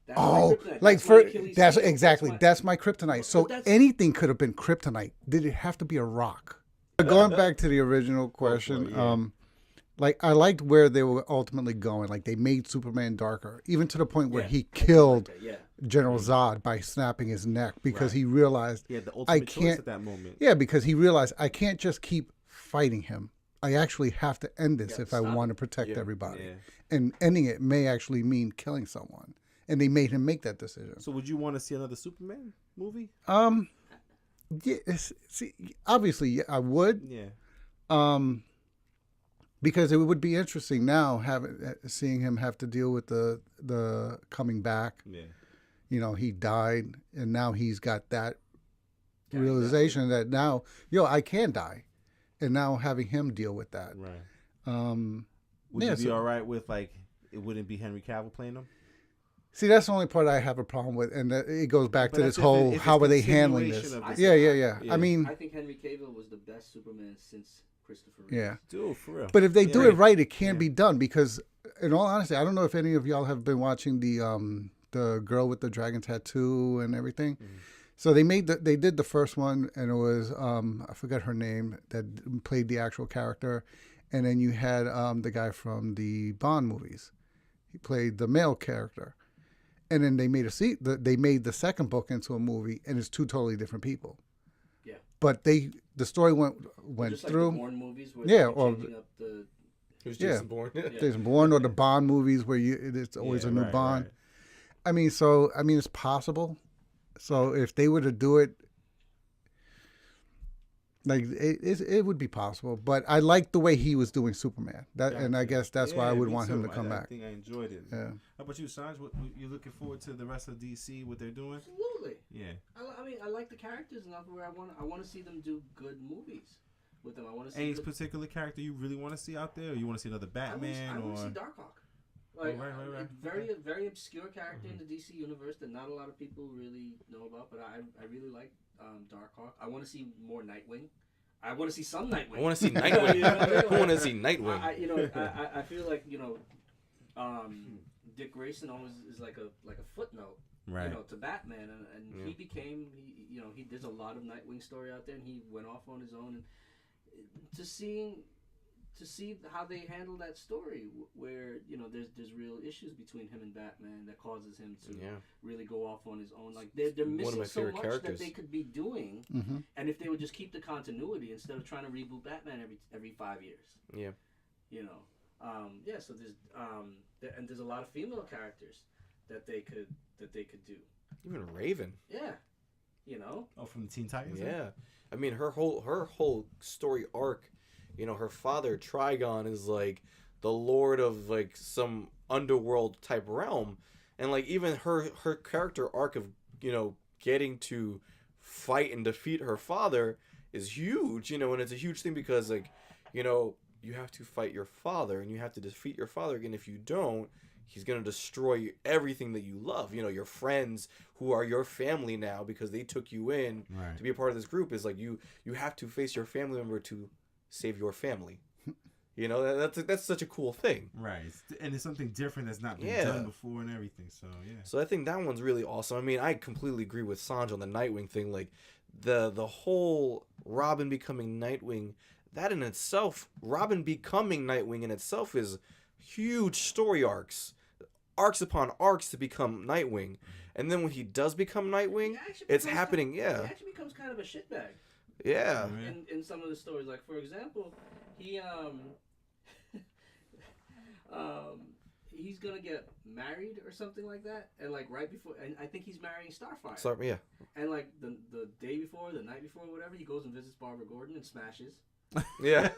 That's my oh, kryptonite. like That's my for Achilles that's heel. exactly my- that's my kryptonite. So that's- anything could have been kryptonite. Did it have to be a rock? Going back to the original question, yeah. like I liked where they were ultimately going. Like they made Superman darker, even to the point where Yeah, he I do killed like that, yeah. General Zod by snapping his neck because Right. he realized, He had the I ultimate choice can't- at that moment. yeah, because he realized I can't just keep fighting him. I actually have to end this Yeah, if I stop want to it. protect Yeah, everybody. yeah. And ending it may actually mean killing someone. And they made him make that decision. So would you want to see another Superman movie? Yeah, see, obviously yeah, I would. Yeah. Because it would be interesting now seeing him have to deal with the coming back. Yeah. He died, and now he's got that Yeah, realization that now, I can die, and now having him deal with that. Right. Would Yeah, you be so- all right with like it wouldn't be Henry Cavill playing him? See, that's the only part I have a problem with, and it goes back But to that's this if whole it's how are they handling continuation this? of the- Yeah. Yeah. I mean, I think Henry Cavill was the best Superman since Christopher Reeves. Yeah. Dude, for real. But if they do Yeah. it right, it can Yeah. be done. Because, in all honesty, I don't know if any of y'all have been watching the girl with the dragon tattoo and everything. Mm-hmm. So they did the first one, and it was I forgot her name that played the actual character, and then you had the guy from the Bond movies. He played the male character, and then they made they made the second book into a movie, and it's two totally different people. Yeah. But the story went Just through. like the Bourne movies where Yeah, they're or- changing up the... Who's Yeah. Jason Bourne? Jason Bourne or the Bond movies where it's always Yeah, a new right, Bond. right. I mean, it's possible. So if they were to do it, like it would be possible. But I like the way he was doing Superman. And I Gotcha. guess that's why I would me want him too. to come I back. think I enjoyed it. Yeah. How about you, Sanj? What you looking forward to the rest of DC? What they're doing? Absolutely. Yeah. I mean, I like the characters enough where I want to see them do good movies with them. I want to see Any good- particular character you really want to see out there, or you want to see another Batman, I want to see or Darkhawk. Like, right. a very obscure character in the DC universe that not a lot of people really know about, but I really like Darkhawk. I want to see more Nightwing. I want to see some Nightwing. I want to see Nightwing. You know what I mean? I want to see Nightwing. I feel like Dick Grayson always is like a footnote, right? to Batman, and he became there's a lot of Nightwing story out there, and he went off on his own, and to see how they handle that story, where there's real issues between him and Batman that causes him to really go off on his own. Like they're One of missing my so favorite much characters. that they could be doing, Mm-hmm. and if they would just keep the continuity instead of trying to reboot Batman every 5 years. Yeah. So there's a lot of female characters that they could do. Even Raven. Yeah. Oh, from the Teen Titans. Yeah. I mean, her whole story arc, her father Trigon is like the lord of like some underworld type realm, and like even her character arc of getting to fight and defeat her father is huge, and it's a huge thing because like you have to fight your father and you have to defeat your father again. If you don't, he's going to destroy everything that you love. Your friends who are your family now because they took you in Right. to be a part of this group is like you have to face your family member to save your family. That's such a cool thing. Right. And it's something different that's not been Yeah. done before and everything. So, yeah. So I think that one's really awesome. I mean, I completely agree with Sanj on the Nightwing thing. Like the whole Robin becoming Nightwing, that in itself, Robin becoming Nightwing in itself is huge story arcs upon arcs to become Nightwing. And then when he does become Nightwing, He actually it's becomes happening. He Yeah. actually becomes kind of a shitbag. Yeah. In some of the stories, like for example, he he's gonna get married or something like that, and like right before, and I think he's marrying Starfire. So yeah. And like the day before, the night before, whatever, he goes and visits Barbara Gordon and smashes. Yeah.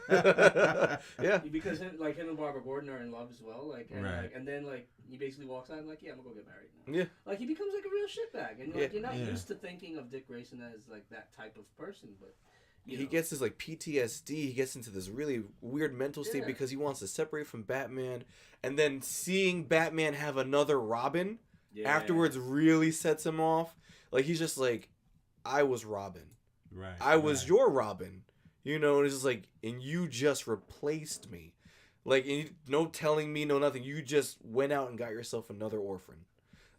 Yeah. Because him and Barbara Gordon are in love as well. Like, and, Right. like, and then like he basically walks out and like, yeah, I'm gonna go get married now. Yeah. Like he becomes like a real shitbag, and like, you're not Yeah. used to thinking of Dick Grayson as like that type of person, but He gets his like PTSD. He gets into this really weird mental state Yeah. because he wants to separate from Batman, and then seeing Batman have another Robin afterwards really sets him off. Like he's just like, I was Robin. Right. I was right. your Robin. And it's just like, and you just replaced me. Like, and no telling me, no nothing. You just went out and got yourself another orphan.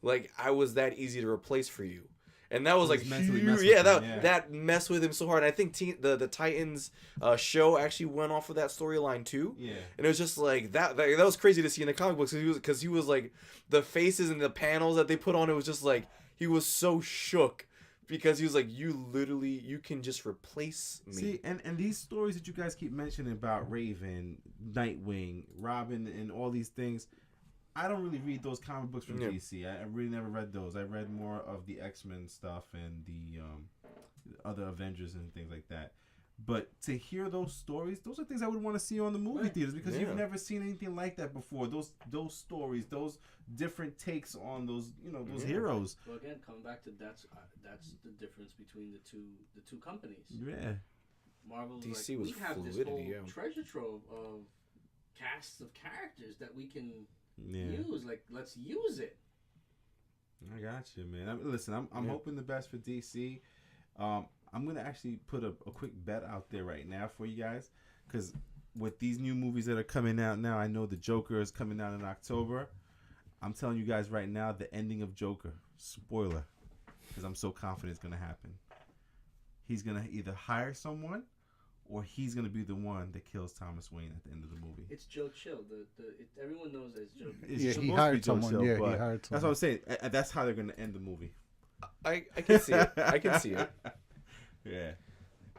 Like, I was that easy to replace for you. And that was So like he's mentally huge. messed Yeah, with him, yeah. that messed with him so hard. And I think the Titans show actually went off of that storyline too. Yeah. And it was just like that was crazy to see in the comic books because he was like the faces and the panels that they put on. It was just like he was so shook because he was like, you can just replace me. See, and these stories that you guys keep mentioning about Raven, Nightwing, Robin, and all these things, I don't really read those comic books from Yeah. DC. I really never read those. I read more of the X-Men stuff and the other Avengers and things like that. But to hear those stories, those are things I would want to see on the movie Right. theaters because Yeah. you've never seen anything like that before. Those stories, those different takes on those those Yeah. heroes. Well, again, coming back to that's the difference between the two companies. Yeah. Marvel's DC like, was we have this fluidity, whole yeah. treasure trove of casts of characters that we can Yeah. use. Like, let's use it. I got you, man. Listen, I'm Yeah. hoping the best for DC. I'm gonna actually put a quick bet out there right now for you guys. because with these new movies that are coming out now, I know the Joker is coming out in October. I'm telling you guys right now, the ending of Joker, spoiler, because I'm so confident it's gonna happen. He's gonna either hire someone, or he's gonna be the one that kills Thomas Wayne at the end of the movie. It's Joe Chill. Everyone knows that it's Joe. It's Yeah, supposed he to be hired Joe someone. Chill, Yeah, he but hired that's what someone. I'm saying. That's how they're gonna end the movie. I can see it. I can see it. Yeah.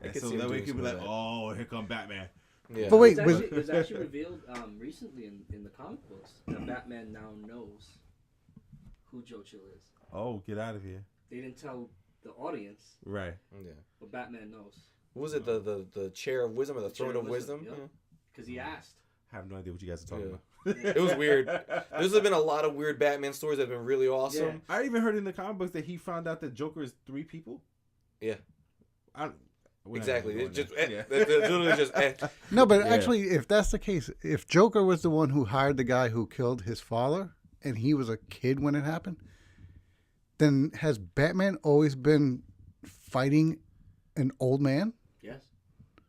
I And can so see him that way doing he can be some like, of that. oh, here come Batman. Yeah. But wait, It was actually revealed recently in the comic books that Batman now knows who Joe Chill is. Oh, get out of here. They didn't tell the audience, Right. Yeah. but Batman knows What was it? The chair of wisdom or the throne Chair of of Wisdom, wisdom? yep. because he asked. I have no idea what you guys are talking Yeah. about. It was weird. There's been a lot of weird Batman stories that have been really awesome. I even heard in the comic books that he found out that Joker is 3 people. Yeah. We're not Exactly. going It's just there. it's literally just No, but Yeah. actually, if that's the case, if Joker was the one who hired the guy who killed his father, and he was a kid when it happened, then has Batman always been fighting an old man? Yes,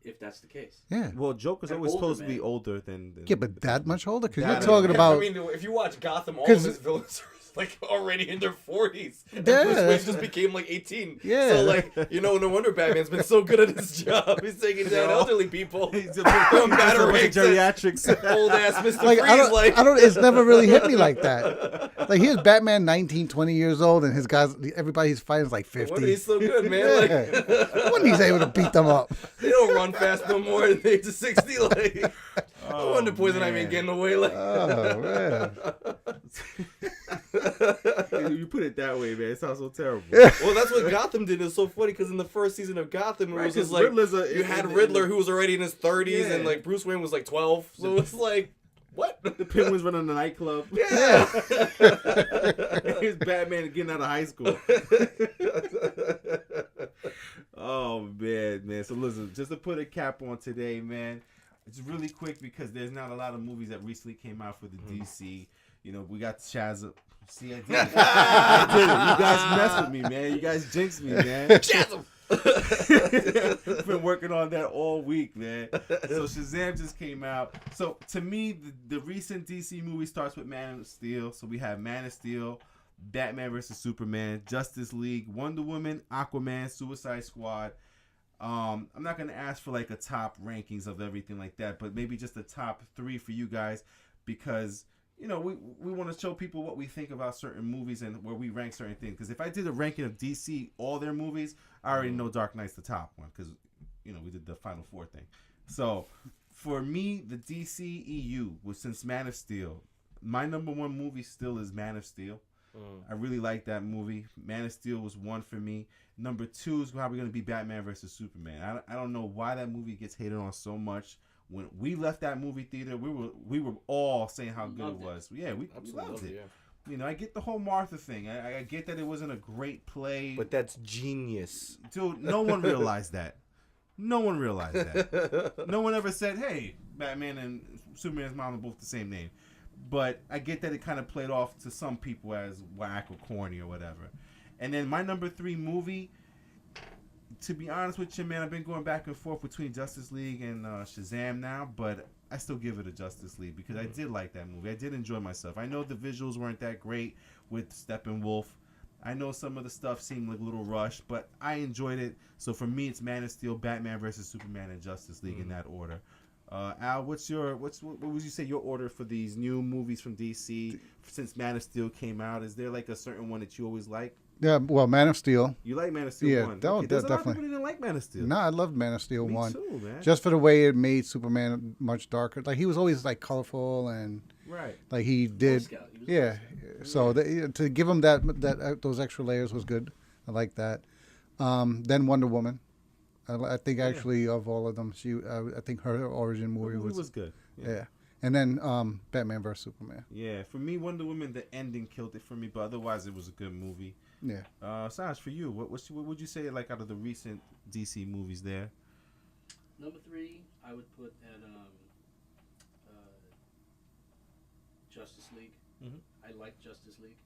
if that's the case. Yeah. Well, Joker's An always older supposed to be man. older than Yeah, but that much older? Because you're That- talking Yeah, about... I mean, if you watch Gotham, all 'Cause- of his villains are like already in their 40s. And Yeah. Bruce Wayne just became like 18. Yeah. So like, no wonder Batman's been so good at his job. He's taking down No. elderly people. He's a From bit Batarangs. geriatrics. Old ass Mr. Like, Freeze. I don't, it's never really hit me like that. Like, here's Batman 19, 20 years old, and his guys, everybody he's fighting is like No 50. wonder he's so good, man. Yeah. When he's able to beat them up. Like, they don't run fast no more at the age of 60. Like, no wonder Poison Ivy ain't man. getting away. Like, Oh, man. You put it that way, man. It sounds so terrible. well, that's what Gotham did. It's so funny because in the first season of Gotham, it Right, was 'cause just like Riddler's you had Riddler who was already in his 30s, Yeah. and like Bruce Wayne was like 12. So it's like, what? The Penguins running the nightclub. Yeah. Here's Batman getting out of high school. Oh man. So listen, just to put a cap on today, man. It's really quick because there's not a lot of movies that recently came out for the DC. You know, we got Shazam. See, I did it. I did it. You guys messed with me, man. You guys jinxed me, man. Shazam! Been working on that all week, man. So Shazam just came out. So to me, the recent DC movie starts with Man of Steel. So we have Man of Steel, Batman vs Superman, Justice League, Wonder Woman, Aquaman, Suicide Squad. I'm not gonna ask for like a top rankings of everything like that, but maybe just the top 3 for you guys, because you know we want to show people what we think about certain movies and where we rank certain things. Because if I did a ranking of DC, all their movies, I already know Dark Knight's the top one because you know we did the Final Four thing. So for me, the DCEU was since Man of Steel. My number 1 movie still is Man of Steel. I really like that movie. Man of Steel was 1 for me. Number 2 is probably going to be Batman vs Superman. I don't know why that movie gets hated on so much. When we left that movie theater, we were all saying how good it was. Yeah, we loved it. Yeah. You know, I get the whole Martha thing. I get that it wasn't a great play. But that's genius. Dude, no one realized that. No one realized that. No one ever said, hey, Batman and Superman's mom are both the same name. But I get that it kind of played off to some people as whack or corny or whatever. And then my number 3 movie, to be honest with you, man, I've been going back and forth between Justice League and Shazam now, but I still give it a Justice League because I did like that movie. I did enjoy myself. I know the visuals weren't that great with Steppenwolf. I know some of the stuff seemed like a little rushed, but I enjoyed it. So for me, it's Man of Steel, Batman vs Superman, and Justice League in that order. Al, what would you say your order for these new movies from DC since Man of Steel came out? Is there like a certain one that you always like? Yeah, well, Man of Steel. You like Man of Steel Yeah, 1? that one- There's a lot of definitely. people who didn't like Man of Steel. No, I loved Man of Steel Me 1. too, man. Just for the way it made Superman much darker. Like, he was always, like, colorful and, Right. like, he did. Scout. He was a Yeah. Boy Scout. So to give him that those extra layers was good. I like that. Then Wonder Woman. I think actually of all of them, I think her origin The movie movie was was good. yeah. And then Batman vs Superman. Yeah, for me, Wonder Woman, the ending killed it for me, but otherwise it was a good movie. Yeah. Saj, for you, what would you say like out of the recent DC movies there? Number 3, I would put at Justice League. Mhm. I like Justice League.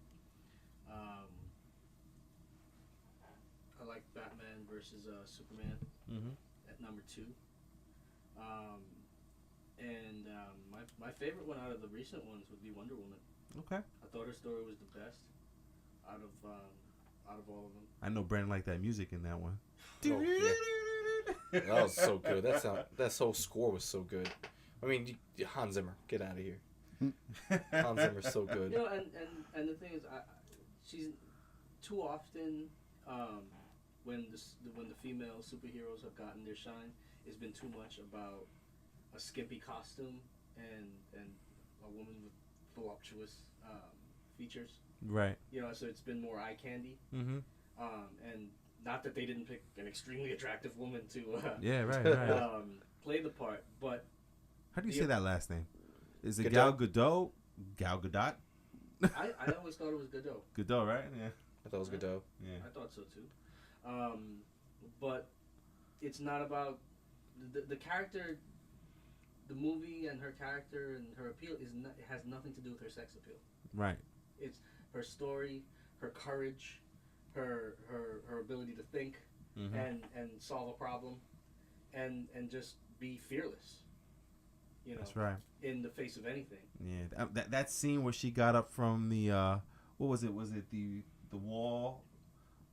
I like Batman versus Superman Mm-hmm. at number 2. favorite one out of the recent ones would be Wonder Woman. Okay. I thought her story was the best out of all of them. I know Brandon liked that music in that one. Oh, yeah. That was so good. That whole score was so good. I mean, Hans Zimmer, get out of here. Hans Zimmer's so good. You know, and the thing is, she's too often when the female superheroes have gotten their shine, it's been too much about a skimpy costume and a woman with voluptuous features. Right. You know, so it's been more eye candy. Mm-hmm. And not that they didn't pick an extremely attractive woman to Yeah, right. play the part, but How do you say that last name? Is it Gadot. Gal Gadot? Gal Gadot? I always thought it was Godot. Gadot, right? Yeah. I thought it was good though. Yeah. I thought so too. But it's not about the character. The movie and her character and her appeal it has nothing to do with her sex appeal. Right. It's her story, her courage, her ability to think Mm-hmm. and solve a problem, and just be fearless. You know, That's right. in the face of anything. Yeah. That scene where she got up from the what was it? Was it the wall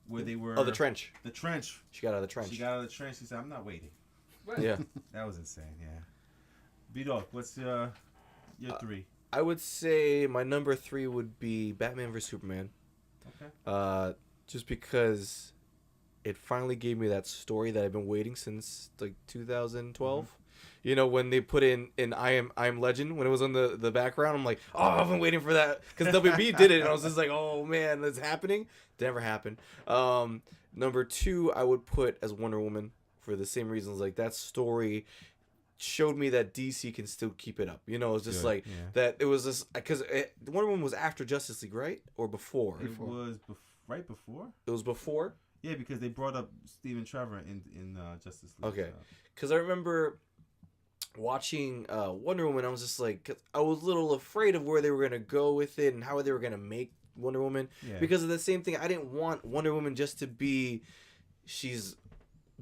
where they were? Oh, the trench. The trench. She got out of the trench. She got out of the trench. She said, "I'm not waiting." Right. Yeah. That was insane. Yeah. B-Dog, what's your 3? I would say my number 3 would be Batman vs Superman. Okay. Just because it finally gave me that story that I've been waiting since like 2012. Mm-hmm. You know, when they put in I Am Legend, when it was on the background, I'm like, oh, I've been waiting for that. Because WB did it, and I was just like, oh, man, that's happening. It never happened. Number 2, I would put as Wonder Woman for the same reasons. Like, that story showed me that DC can still keep it up. You know, it's just Good, like yeah. that. It was just because Wonder Woman was after Justice League, right? Or before? It was right before. It was before? Yeah, because they brought up Steven Trevor in Justice League. Okay. So. Because I remember watching Wonder Woman, I was just like, 'cause I was a little afraid of where they were going to go with it and how they were going to make Wonder Woman. Yeah. Because of the same thing, I didn't want Wonder Woman just to be, she's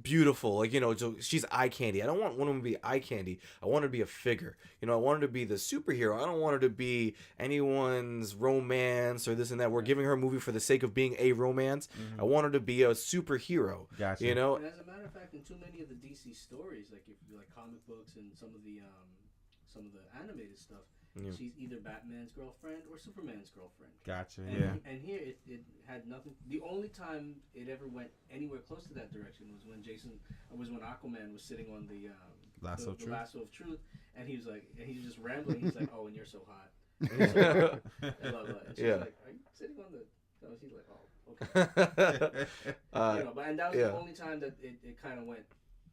beautiful, like, you know, so she's eye candy. I don't want Wonder Woman to be eye candy. I want her to be a figure. You know, I want her to be the superhero. I don't want her to be anyone's romance or this and that. We're giving her a movie for the sake of being a romance. Mm-hmm. I want her to be a superhero. Gotcha. You know? And as a matter of fact, in too many of the DC stories, like if you like comic books and some of the animated stuff, Yeah. she's either Batman's girlfriend or Superman's girlfriend. Gotcha. And, Yeah. and here it had nothing. The only time it ever went anywhere close to that direction was when Aquaman was sitting on the Lasso of the Truth. lasso of truth, and he was just rambling. He's like, "Oh, and you're so hot." You're so hot. Blah, blah, blah. And she's Yeah. like, "Are you sitting on the?" So he's like, "Oh, okay." You know, and that was yeah. the only time that it kind of went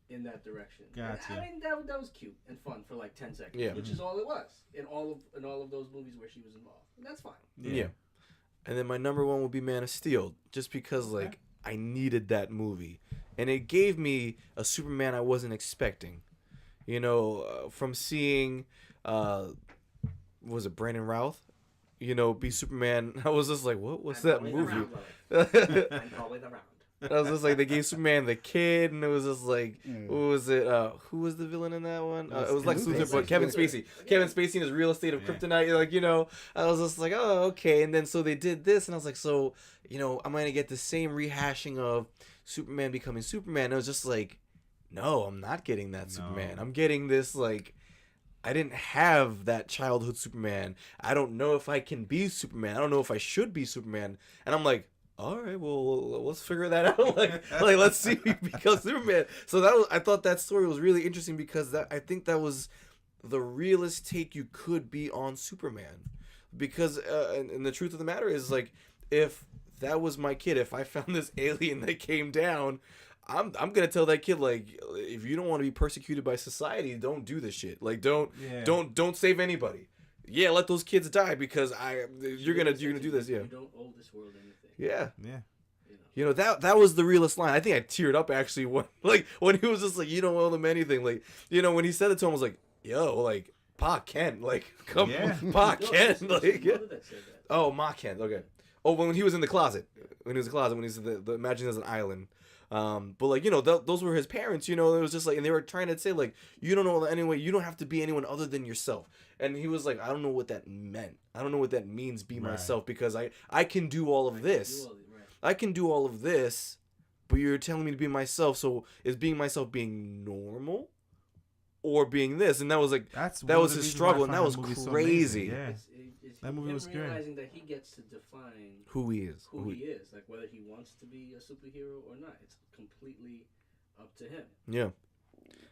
in that direction. Gotcha. I mean, that was cute and fun for like 10 seconds, Yeah. which is all it was in all of those movies where she was involved. And that's fine. Yeah. And then my number 1 would be Man of Steel, just because like I needed that movie, and it gave me a Superman I wasn't expecting. You know, from seeing, was it Brandon Routh? You know, be Superman. I was just like, what was that movie? I'm always around. I was just like, they gave Superman the kid, and it was just like, what was it? Who was the villain in that one? It was like Luthor, but Kevin Spacey. Kevin Spacey in his real estate of kryptonite. Like, you know, I was just like, oh, okay. And then so they did this, and I was like, so, you know, I'm gonna get the same rehashing of Superman becoming Superman. And I was just like, no, I'm not getting that Superman. I'm getting this like, I didn't have that childhood Superman. I don't know if I can be Superman. I don't know if I should be Superman. And I'm like, all right, well, let's figure that out. like let's see if he becomes Superman. So I thought that story was really interesting because I think that was the realest take you could be on Superman. Because and the truth of the matter is, like, if that was my kid, if I found this alien that came down, I'm gonna tell that kid, like, if you don't want to be persecuted by society, don't do this shit. Like, don't save anybody. Yeah, let those kids die because you're gonna do this. Yeah. You don't owe this world anything. Yeah. Yeah. You know, that was the realest line. I think I teared up actually when he was just like, you don't owe them anything. Like, you know, when he said it to him, I was like, yo, like, Pa Kent, like, come on, Pa Kent, like, yeah. Oh, Ma Kent, okay. Oh, when he was in the closet, when he was in the closet, when he's imagine there's an island. But like, you know, those were his parents, you know. It was just like, and they were trying to say like, you don't know anyway, you don't have to be anyone other than yourself. And he was like, I don't know what that meant. I don't know what that means, be myself, because I can do all of this. I can do all of this, but you're telling me to be myself. So is being myself being normal, or being this? And that was like, that was his struggle, and that was crazy. It's that movie was great. Realizing that he gets to define who he is, like whether he wants to be a superhero or not. It's completely up to him. Yeah.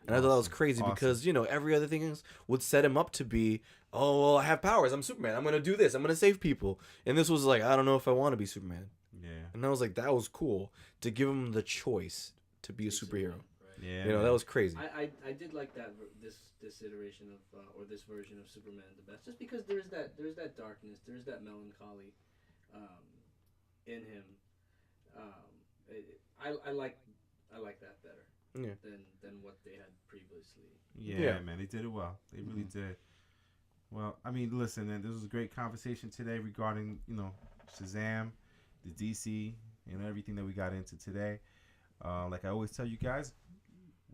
And I thought that was crazy because, you know, every other thing would set him up to be, oh, well, I have powers. I'm Superman. I'm going to do this. I'm going to save people. And this was like, I don't know if I want to be Superman. Yeah. And I was like, that was cool to give him the choice to be a superhero. Right. Yeah. You know, that was crazy. I did like that this iteration of or this version of Superman the best, just because there's that darkness, there's that melancholy in him. I like that better. Yeah. Than what they had previously. Yeah, man, they did it well. They really did. Well, I mean, listen, and this was a great conversation today regarding, you know, Shazam, the DC, you know, everything that we got into today. Like I always tell you guys,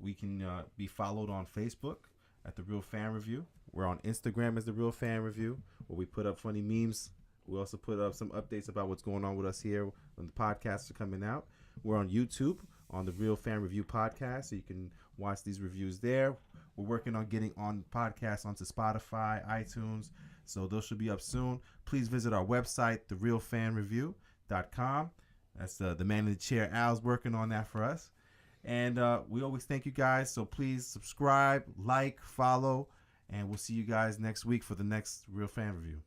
we can be followed on Facebook at The Real Fan Review. We're on Instagram as The Real Fan Review, where we put up funny memes. We also put up some updates about what's going on with us here when the podcasts are coming out. We're on YouTube on The Real Fan Review podcast, so you can watch these reviews there. We're working on getting on podcasts onto Spotify, iTunes, so those should be up soon. Please visit our website, therealfanreview.com. That's the man in the chair, Al's working on that for us. And we always thank you guys, so please subscribe, like, follow, and we'll see you guys next week for the next Real Fan Review.